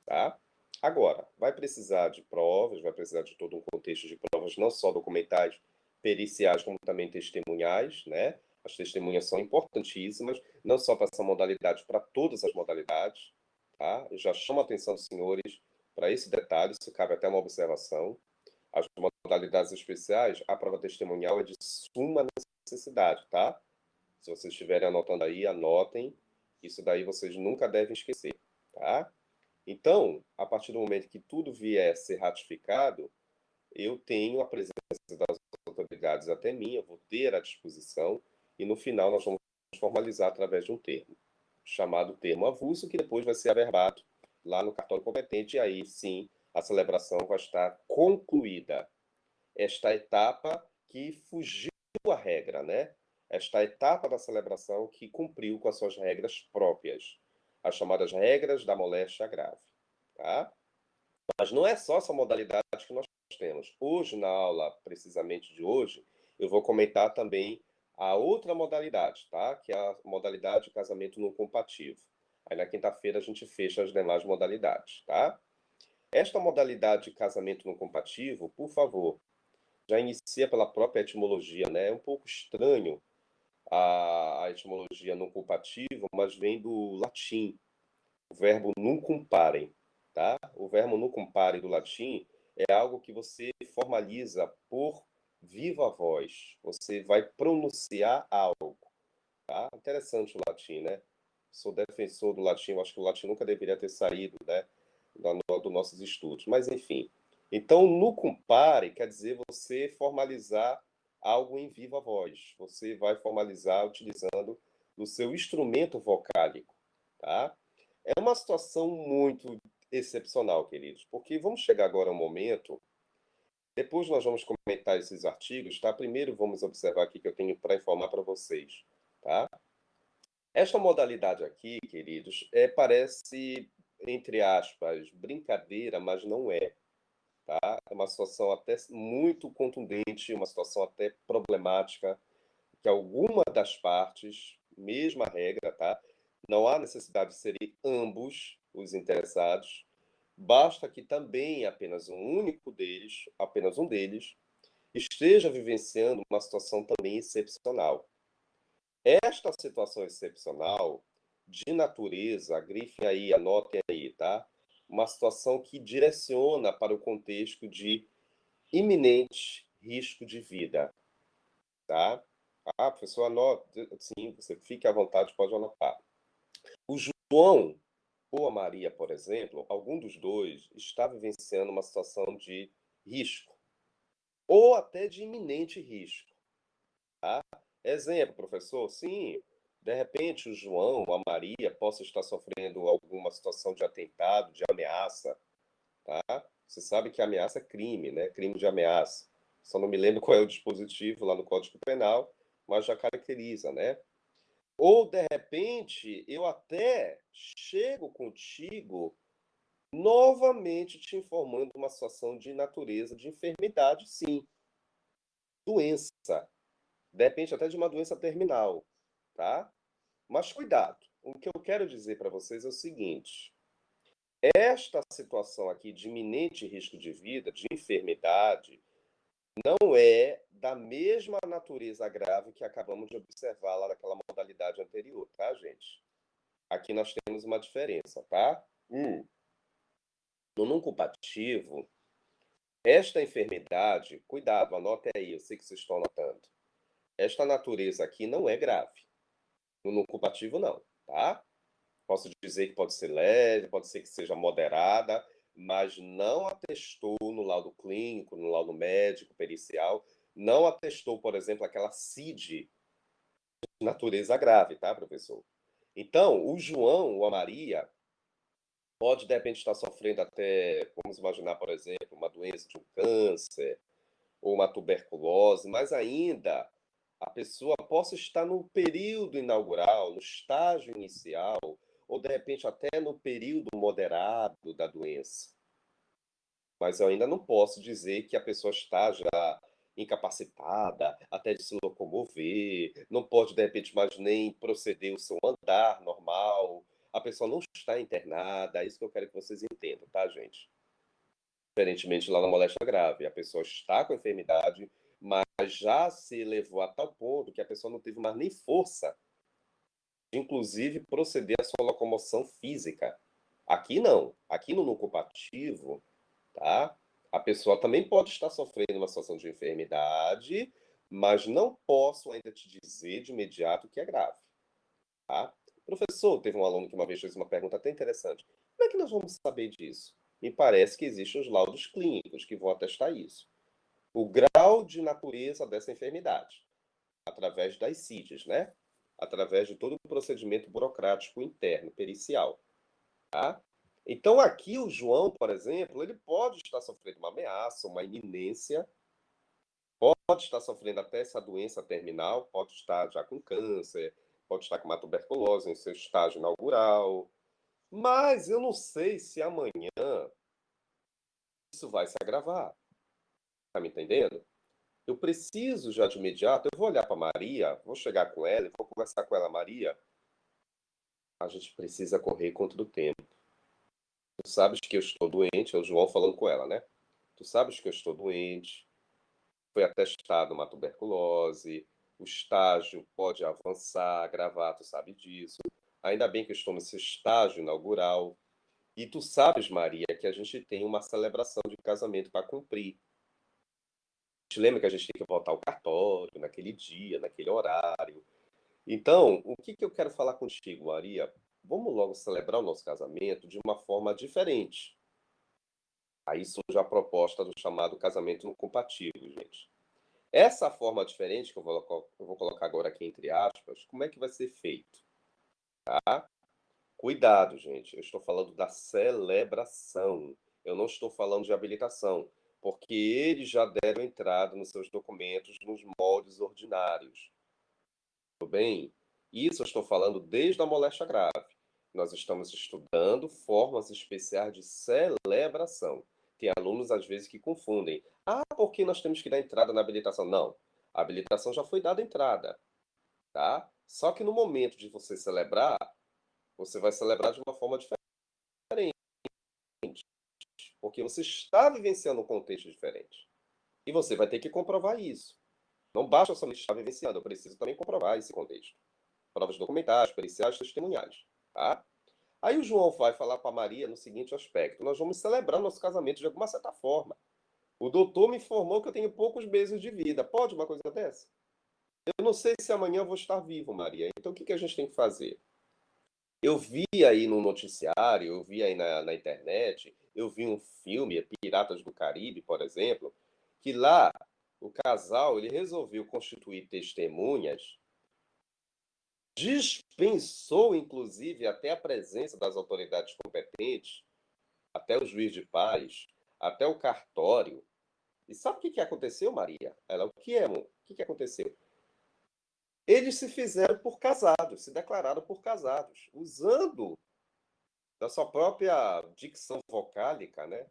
tá? Agora, vai precisar de provas, vai precisar de todo um contexto de provas, não só documentais, periciais, como também testemunhais, né? As testemunhas são importantíssimas, não só para essa modalidade, para todas as modalidades, tá? Eu já chamo a atenção dos senhores para esse detalhe, isso cabe até uma observação. As modalidades especiais, a prova testemunhal é de suma necessidade, tá? Se vocês estiverem anotando aí, anotem. Isso daí vocês nunca devem esquecer, tá? Então, a partir do momento que tudo vier a ser ratificado, eu tenho a presença das autoridades até mim, eu vou ter à disposição, e no final nós vamos formalizar através de um termo, chamado termo avulso, que depois vai ser averbado lá no cartório competente, e aí sim a celebração vai estar concluída. Esta etapa que fugiu à regra, né? Esta etapa da celebração que cumpriu com as suas regras próprias. as chamadas regras da moléstia grave, tá? Mas não é só essa modalidade que nós temos. Hoje, na aula, precisamente de hoje, eu vou comentar também a outra modalidade, tá? Que é a modalidade de casamento não compatível. Aí na quinta-feira a gente fecha as demais modalidades, tá? Esta modalidade de casamento não compatível, por favor, já inicia pela própria etimologia, né? É um pouco estranho a etimologia não compatível, mas vem do latim, o verbo nunc parem, tá? O verbo nunc parem do latim é algo que você formaliza por viva voz. Você vai pronunciar algo, tá? Interessante o latim, né? Sou defensor do latim, eu acho que o latim nunca deveria ter saído, né, dos nossos estudos, mas enfim. Então, nunc pare quer dizer você formalizar algo em viva voz. Você vai formalizar utilizando o seu instrumento vocálico, tá? É uma situação muito excepcional, queridos, porque vamos chegar agora ao momento, depois nós vamos comentar esses artigos, tá? Primeiro vamos observar aqui que eu tenho para informar para vocês, tá? Esta modalidade aqui, queridos, parece, entre aspas, brincadeira, mas não é, tá? É uma situação até muito contundente, uma situação até problemática, que alguma das partes, mesma regra, tá? Não há necessidade de serem ambos os interessados, basta que também apenas um único deles, apenas um deles, esteja vivenciando uma situação também excepcional. Esta situação excepcional, de natureza, grifem aí, anotem aí, tá? Uma situação que direciona para o contexto de iminente risco de vida, tá? Ah, professor, anota. Sim, você fique à vontade, pode anotar. O João ou a Maria, por exemplo, algum dos dois está vivenciando uma situação de risco, ou até de iminente risco, tá? Exemplo, professor, sim, de repente o João ou a Maria possa estar sofrendo alguma situação de atentado, de ameaça, tá? Você sabe que ameaça é crime, né? Crime de ameaça. Só não me lembro qual é o dispositivo lá no Código Penal, mas já caracteriza, né? Ou, de repente, eu até chego contigo novamente te informando uma situação de natureza de enfermidade, sim. Doença. De repente, até de uma doença terminal, tá? Mas cuidado. O que eu quero dizer para vocês é o seguinte: esta situação aqui de iminente risco de vida, de enfermidade, não é da mesma natureza grave que acabamos de observar lá naquela modalidade anterior, tá, gente? Aqui nós temos uma diferença, tá? No não culpativo, esta enfermidade, cuidado, anote aí, eu sei que vocês estão anotando. Esta natureza aqui não é grave. No não culpativo, não, tá? Posso dizer que pode ser leve, pode ser que seja moderada, mas não atestou no laudo clínico, no laudo médico, pericial, não atestou, por exemplo, aquela CID de natureza grave, tá, professor? Então, o João ou a Maria pode, de repente, estar sofrendo até, vamos imaginar, por exemplo, uma doença de um câncer ou uma tuberculose, mas ainda a pessoa possa estar no período inaugural, no estágio inicial, ou de repente até no período moderado da doença. Mas eu ainda não posso dizer que a pessoa está já incapacitada, até de se locomover, não pode de repente mais nem proceder o seu andar normal. A pessoa não está internada, é isso que eu quero que vocês entendam, tá, gente? Diferentemente lá na moléstia grave, a pessoa está com a enfermidade, mas já se elevou a tal ponto que a pessoa não teve mais nem força de, inclusive, proceder à sua locomoção física. Aqui não. Aqui no não culpativo, tá? A pessoa também pode estar sofrendo uma situação de enfermidade, mas não posso ainda te dizer de imediato que é grave, tá? Professor, teve um aluno que uma vez fez uma pergunta até interessante. Como é que nós vamos saber disso? Me parece que existem os laudos clínicos que vão atestar isso. O grau de natureza dessa enfermidade, através das CIDs, né? Através de todo o procedimento burocrático interno, pericial, tá? Então, aqui o João, por exemplo, ele pode estar sofrendo uma ameaça, uma iminência, pode estar sofrendo até essa doença terminal, pode estar já com câncer, pode estar com uma tuberculose em seu estágio inaugural, Mas eu não sei se amanhã isso vai se agravar. Tá me entendendo? Eu preciso já de imediato, eu vou olhar para Maria, vou chegar com ela e vou conversar com ela, Maria. A gente precisa correr contra o tempo. Tu sabes que eu estou doente, é o João falando com ela, né? Tu sabes que eu estou doente, foi atestado uma tuberculose, o estágio pode avançar, agravar, tu sabe disso. Ainda bem que eu estou nesse estágio inaugural. E tu sabes, Maria, que a gente tem uma celebração de casamento para cumprir. Te lembra que a gente tem que voltar ao cartório naquele dia, naquele horário. Então, o que eu quero falar contigo, Maria? Vamos logo celebrar o nosso casamento de uma forma diferente. Aí surge a proposta do chamado casamento não compatível, gente. Essa forma diferente, que eu vou colocar agora aqui entre aspas, como é que vai ser feito? Tá? Cuidado, gente. Eu estou falando da celebração. Eu não estou falando de habilitação, porque eles já deram entrada nos seus documentos nos moldes ordinários. Tudo bem? Isso eu estou falando desde a moléstia grave. Nós estamos estudando formas especiais de celebração. Tem alunos, às vezes, que confundem. Ah, porque nós temos que dar entrada na habilitação? Não. A habilitação já foi dada entrada, tá? Só que no momento de você celebrar, você vai celebrar de uma forma diferente, porque você está vivenciando um contexto diferente. E você vai ter que comprovar isso. Não basta somente estar vivenciando, eu preciso também comprovar esse contexto. Provas documentais, periciais, testemunhais, tá? Aí o João vai falar para Maria no seguinte aspecto: nós vamos celebrar nosso casamento de alguma certa forma. O doutor me informou que eu tenho poucos meses de vida. Pode uma coisa dessa? Eu não sei se amanhã eu vou estar vivo, Maria. Então o que a gente tem que fazer? Eu vi aí no noticiário, eu vi aí na internet, eu vi um filme, Piratas do Caribe, por exemplo, que lá o casal ele resolveu constituir testemunhas, dispensou inclusive até a presença das autoridades competentes, até o juiz de paz, até o cartório. E sabe o que aconteceu, Maria? Ela, o que é, amor? O que aconteceu? Eles se fizeram por casados, se declararam por casados, usando da sua própria dicção vocálica, né?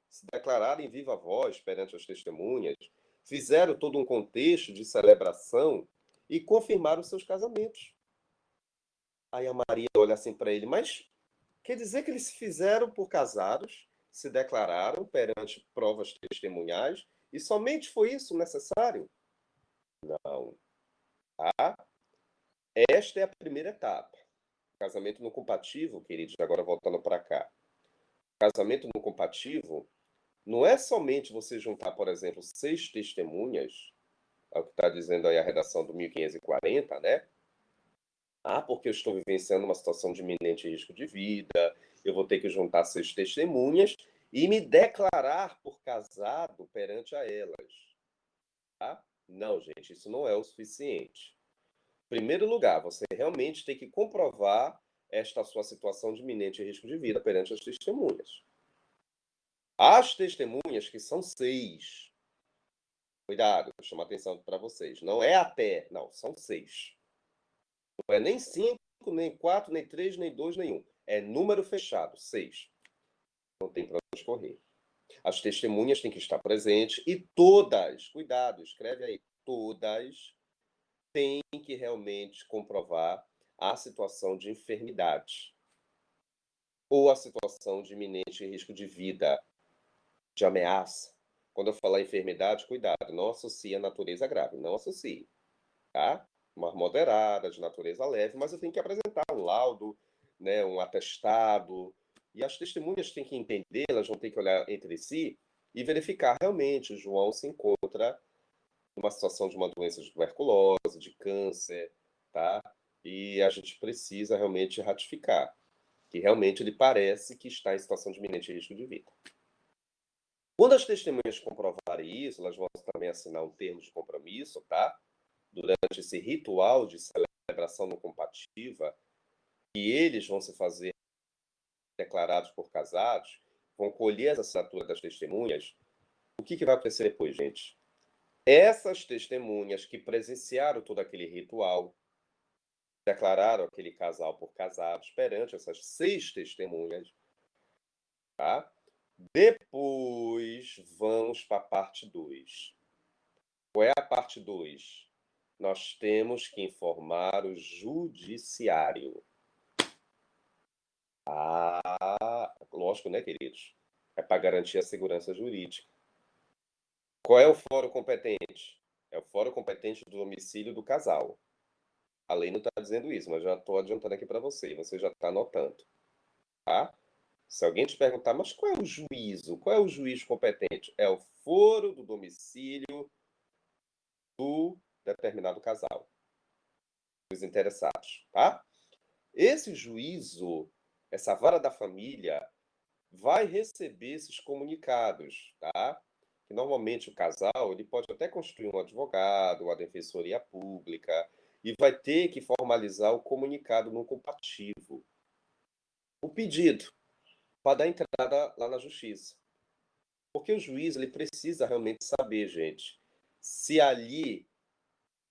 Se declararam em viva voz perante as testemunhas, fizeram todo um contexto de celebração e confirmaram seus casamentos. Aí a Maria olha assim para ele, mas quer dizer que eles se fizeram por casados, se declararam perante provas testemunhais e somente foi isso necessário? Não. Tá? Esta é a primeira etapa. Casamento não compatível, queridos, agora voltando para cá. Casamento não compatível não é somente você juntar, por exemplo, 6 testemunhas, é o que está dizendo aí a redação do 1540, né? Ah, porque eu estou vivenciando uma situação de iminente risco de vida, eu vou ter que juntar 6 testemunhas e me declarar por casado perante a elas. Tá? Não, gente, isso não é o suficiente. Em primeiro lugar, você realmente tem que comprovar esta sua situação de iminente risco de vida perante as testemunhas. As testemunhas, que são 6, cuidado, vou chamar atenção para vocês, não é até, não, são 6. Não é nem 5, nem 4, nem 3, nem 2, nem 1. É número fechado, 6. Não tem para onde correr. As testemunhas têm que estar presentes e todas, cuidado, escreve aí, todas têm que realmente comprovar a situação de enfermidade ou a situação de iminente risco de vida, de ameaça. Quando eu falar enfermidade, cuidado, não associe a natureza grave, não associe, tá? Uma moderada, de natureza leve, mas eu tenho que apresentar um laudo, né, um atestado, e as testemunhas têm que entender, elas vão ter que olhar entre si e verificar realmente o João se encontra numa situação de uma doença de tuberculose, de câncer, tá? E a gente precisa realmente ratificar que realmente ele parece que está em situação de iminente risco de vida. Quando as testemunhas comprovarem isso, elas vão também assinar um termo de compromisso, tá? Durante esse ritual de celebração não compativa, que eles vão se fazer declarados por casados, vão colher as assinaturas das testemunhas. O que vai acontecer depois, gente? Essas testemunhas que presenciaram todo aquele ritual, declararam aquele casal por casados perante essas 6 testemunhas, tá? Depois vamos para a parte 2. Qual é a parte 2? Nós temos que informar o judiciário. Lógico, né, queridos? É para garantir a segurança jurídica. Qual é o fórum competente? É o fórum competente do domicílio do casal. A lei não está dizendo isso, mas já estou adiantando aqui para você. Você já está anotando, tá? Se alguém te perguntar, mas qual é o juízo? Qual é o juiz competente? É o foro do domicílio do determinado casal, dos interessados, tá? Esse juízo, essa vara da família, vai receber esses comunicados, tá? Que normalmente o casal ele pode até constituir um advogado, uma defensoria pública, e vai ter que formalizar o comunicado no compativo. O pedido para dar entrada lá na justiça. Porque o juiz ele precisa realmente saber, gente, se ali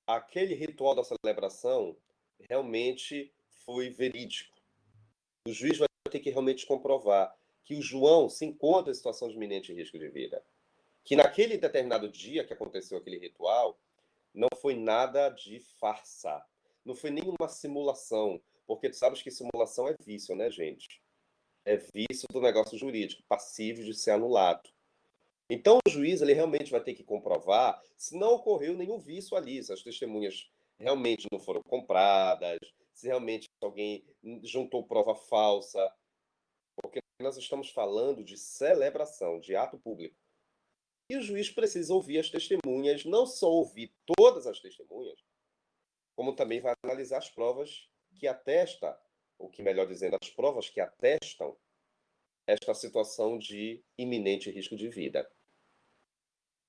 aquele ritual da celebração realmente foi verídico. O juiz vai ter que realmente comprovar que o João se encontra em situação de iminente risco de vida. Que naquele determinado dia que aconteceu aquele ritual, não foi nada de farsa. Não foi nenhuma simulação. Porque tu sabes que simulação é vício, né, gente? É vício do negócio jurídico, passivo de ser anulado. Então, o juiz ele realmente vai ter que comprovar se não ocorreu nenhum vício ali, se as testemunhas realmente não foram compradas, se realmente alguém juntou prova falsa, porque nós estamos falando de celebração, de ato público. E o juiz precisa ouvir as testemunhas, não só ouvir todas as testemunhas, como também vai analisar as provas que atestam, ou que melhor dizendo, as provas que atestam esta situação de iminente risco de vida.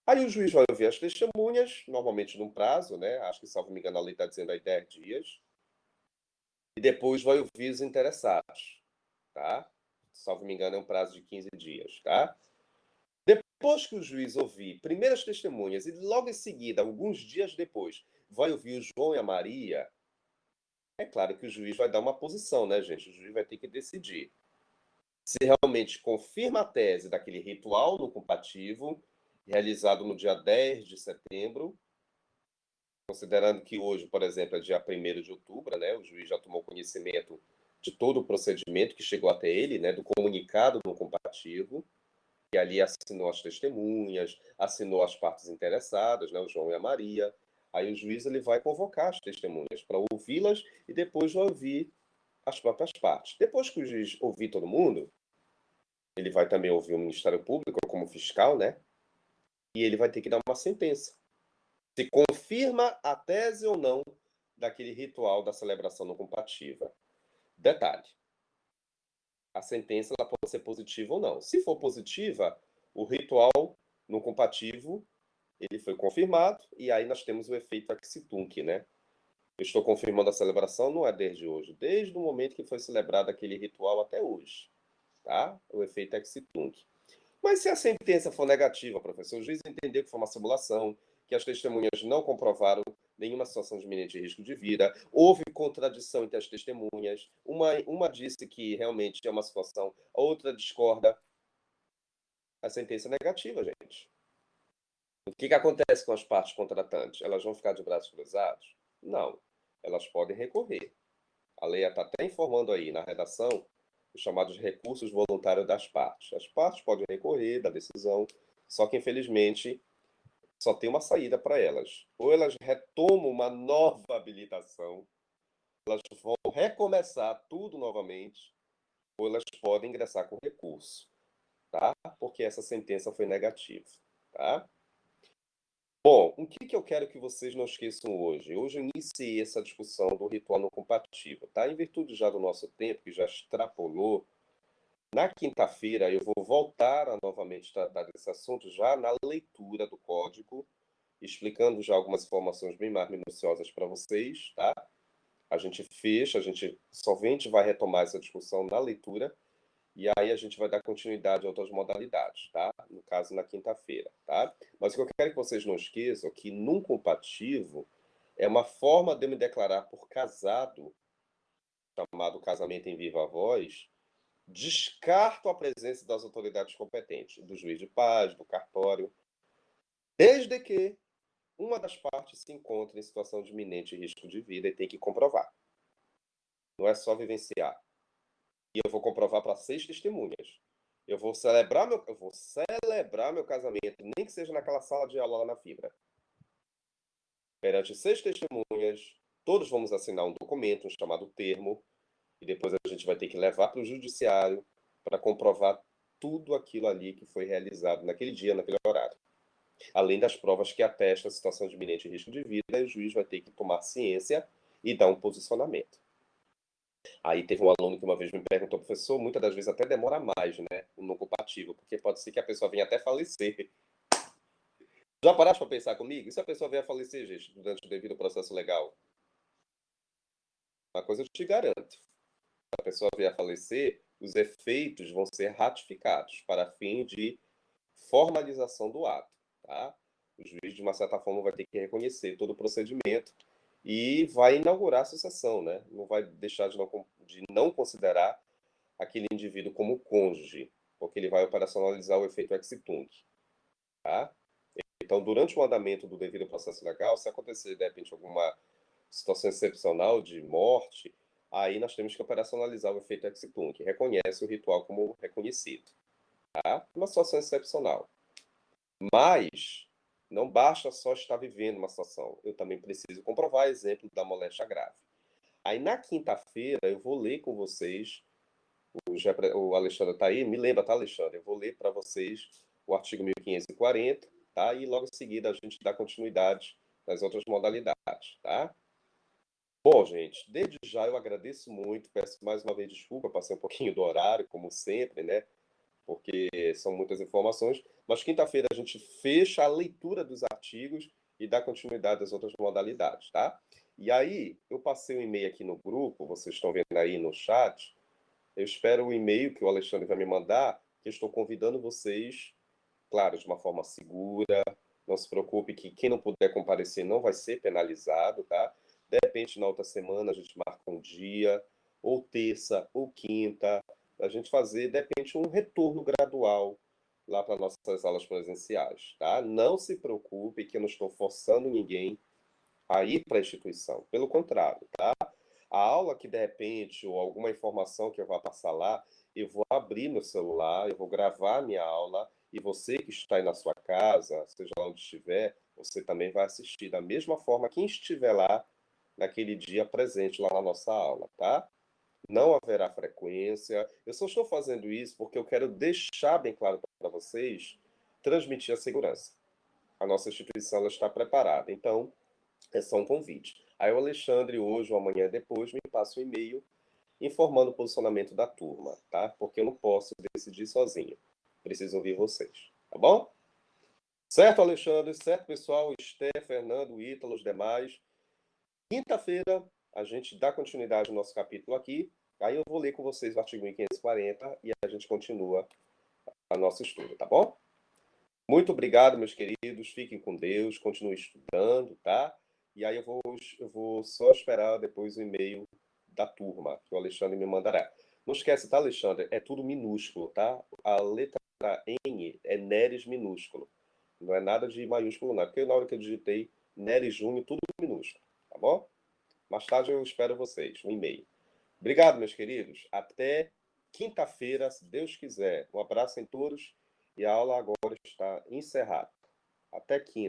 Aí o juiz vai ouvir as testemunhas, normalmente num prazo, né? Acho que, salvo me engano, a lei está dizendo aí 10 dias. E depois vai ouvir os interessados, tá? Salvo me engano, é um prazo de 15 dias, tá? Depois que o juiz ouvir primeiras testemunhas e logo em seguida, alguns dias depois, vai ouvir o João e a Maria, é claro que o juiz vai dar uma posição, né, gente? O juiz vai ter que decidir se realmente confirma a tese daquele ritual no compativo, realizado no dia 10 de setembro, considerando que hoje, por exemplo, é dia 1º de outubro, né? O juiz já tomou conhecimento de todo o procedimento que chegou até ele, né? Do comunicado no compativo, e ali assinou as testemunhas, assinou as partes interessadas, né? O João e a Maria. Aí o juiz ele vai convocar as testemunhas para ouvi-las e depois vai ouvir as próprias partes. Depois que o juiz ouvir todo mundo, ele vai também ouvir o Ministério Público como fiscal, né? E ele vai ter que dar uma sentença. Se confirma a tese ou não daquele ritual da celebração não compativa. Detalhe: a sentença ela pode ser positiva ou não. Se for positiva, o ritual não compativo ele foi confirmado e aí nós temos o efeito ex-tunc, né? Eu estou confirmando a celebração não é desde hoje, desde o momento que foi celebrado aquele ritual até hoje, tá? O efeito ex-tunc. Mas se a sentença for negativa, professor, o juiz entendeu que foi uma simulação, que as testemunhas não comprovaram nenhuma situação de iminente risco de vida, houve contradição entre as testemunhas, uma disse que realmente é uma situação, a outra discorda, a sentença é negativa, gente. O que acontece com as partes contratantes? Elas vão ficar de braços cruzados? Não. Elas podem recorrer. A lei está até informando aí na redação os chamados recursos voluntários das partes. As partes podem recorrer da decisão, só que infelizmente só tem uma saída para elas. Ou elas retomam uma nova habilitação, elas vão recomeçar tudo novamente, ou elas podem ingressar com recurso, tá? Porque essa sentença foi negativa, tá? Bom, o que eu quero que vocês não esqueçam hoje? Hoje eu iniciei essa discussão do ritual não compatível, tá? Em virtude já do nosso tempo, que já extrapolou, na quinta-feira eu vou voltar a novamente tratar desse assunto já na leitura do código, explicando já algumas informações bem mais minuciosas para vocês, tá? A gente fecha, a gente somente vai retomar essa discussão na leitura e aí a gente vai dar continuidade a outras modalidades, tá? No caso, na quinta-feira, tá? Mas o que eu quero que vocês não esqueçam é que num compativo, É uma forma de eu me declarar por casado, chamado casamento em viva voz. Descarto a presença das autoridades competentes, do juiz de paz, do cartório, desde que uma das partes se encontre em situação de iminente risco de vida e tem que comprovar. Não é só vivenciar. E eu vou comprovar para 6 testemunhas. Eu vou celebrar meu casamento, nem que seja naquela sala de aula lá na Fibra. Perante 6 testemunhas, todos vamos assinar um documento, um chamado termo, e depois a gente vai ter que levar para o judiciário para comprovar tudo aquilo ali que foi realizado naquele dia, naquele horário. Além das provas que atestam a situação de iminente risco de vida, o juiz vai ter que tomar ciência e dar um posicionamento. Aí teve um aluno que uma vez me perguntou, professor, muitas das vezes até demora mais, né? O não compatível, porque pode ser que a pessoa venha até falecer. Já paraste para pensar comigo? E se a pessoa vier a falecer, gente, durante o devido processo legal? Uma coisa eu te garanto. Se a pessoa vier a falecer, os efeitos vão ser ratificados para fim de formalização do ato, tá? O juiz, de uma certa forma, vai ter que reconhecer todo o procedimento e vai inaugurar a sucessão, né? Não vai deixar de não considerar aquele indivíduo como cônjuge, porque ele vai operacionalizar o efeito ex-tunc, tá? Então, durante o andamento do devido processo legal, se acontecer, de repente, alguma situação excepcional de morte, aí nós temos que operacionalizar o efeito ex-tunc, que reconhece o ritual como reconhecido, tá? Uma situação excepcional. Mas não basta só estar vivendo uma situação, eu também preciso comprovar exemplo da moléstia grave. Aí na quinta-feira eu vou ler com vocês, o Alexandre está aí, me lembra, tá, Alexandre? Eu vou ler para vocês o artigo 1540, tá? E logo em seguida a gente dá continuidade nas outras modalidades, tá? Bom, gente, desde já eu agradeço muito, peço mais uma vez desculpa, passei um pouquinho do horário, como sempre, né? Porque são muitas informações, mas quinta-feira a gente fecha a leitura dos artigos e dá continuidade às outras modalidades, tá? E aí, eu passei um e-mail aqui no grupo, vocês estão vendo aí no chat, eu espero o e-mail que o Alexandre vai me mandar, que eu estou convidando vocês, claro, de uma forma segura, não se preocupe que quem não puder comparecer não vai ser penalizado, tá? De repente, na outra semana, a gente marca um dia, ou terça, ou quinta, a gente fazer, de repente, um retorno gradual lá para nossas aulas presenciais, tá? Não se preocupe que eu não estou forçando ninguém a ir para a instituição. Pelo contrário, tá? A aula que, de repente, ou alguma informação que eu vá passar lá, eu vou abrir meu celular, eu vou gravar minha aula, e você que está aí na sua casa, seja lá onde estiver, você também vai assistir da mesma forma quem estiver lá naquele dia presente lá na nossa aula, tá? Não haverá frequência. Eu só estou fazendo isso porque eu quero deixar bem claro para vocês, transmitir a segurança. A nossa instituição ela está preparada. Então, é só um convite. Aí o Alexandre, hoje ou amanhã depois, me passa um e-mail informando o posicionamento da turma, tá? Porque eu não posso decidir sozinho. Preciso ouvir vocês, tá bom? Certo, Alexandre? Certo, pessoal? Esté, Fernando, Ítalo, os demais. Quinta-feira, a gente dá continuidade ao nosso capítulo aqui. Aí eu vou ler com vocês o artigo 1540 e a gente continua a nosso estudo, tá bom? Muito obrigado, meus queridos. Fiquem com Deus, continuem estudando, tá? E aí eu vou só esperar depois o e-mail da turma, que o Alexandre me mandará. Não esquece, tá, Alexandre? É tudo minúsculo, tá? A letra N é Neres minúsculo. Não é nada de maiúsculo, não. Porque na hora que eu digitei Neres Júnior, tudo minúsculo, tá bom? Mais tarde eu espero vocês, um e-mail. Obrigado, meus queridos. Até quinta-feira, se Deus quiser. Um abraço em todos e a aula agora está encerrada. Até quinta.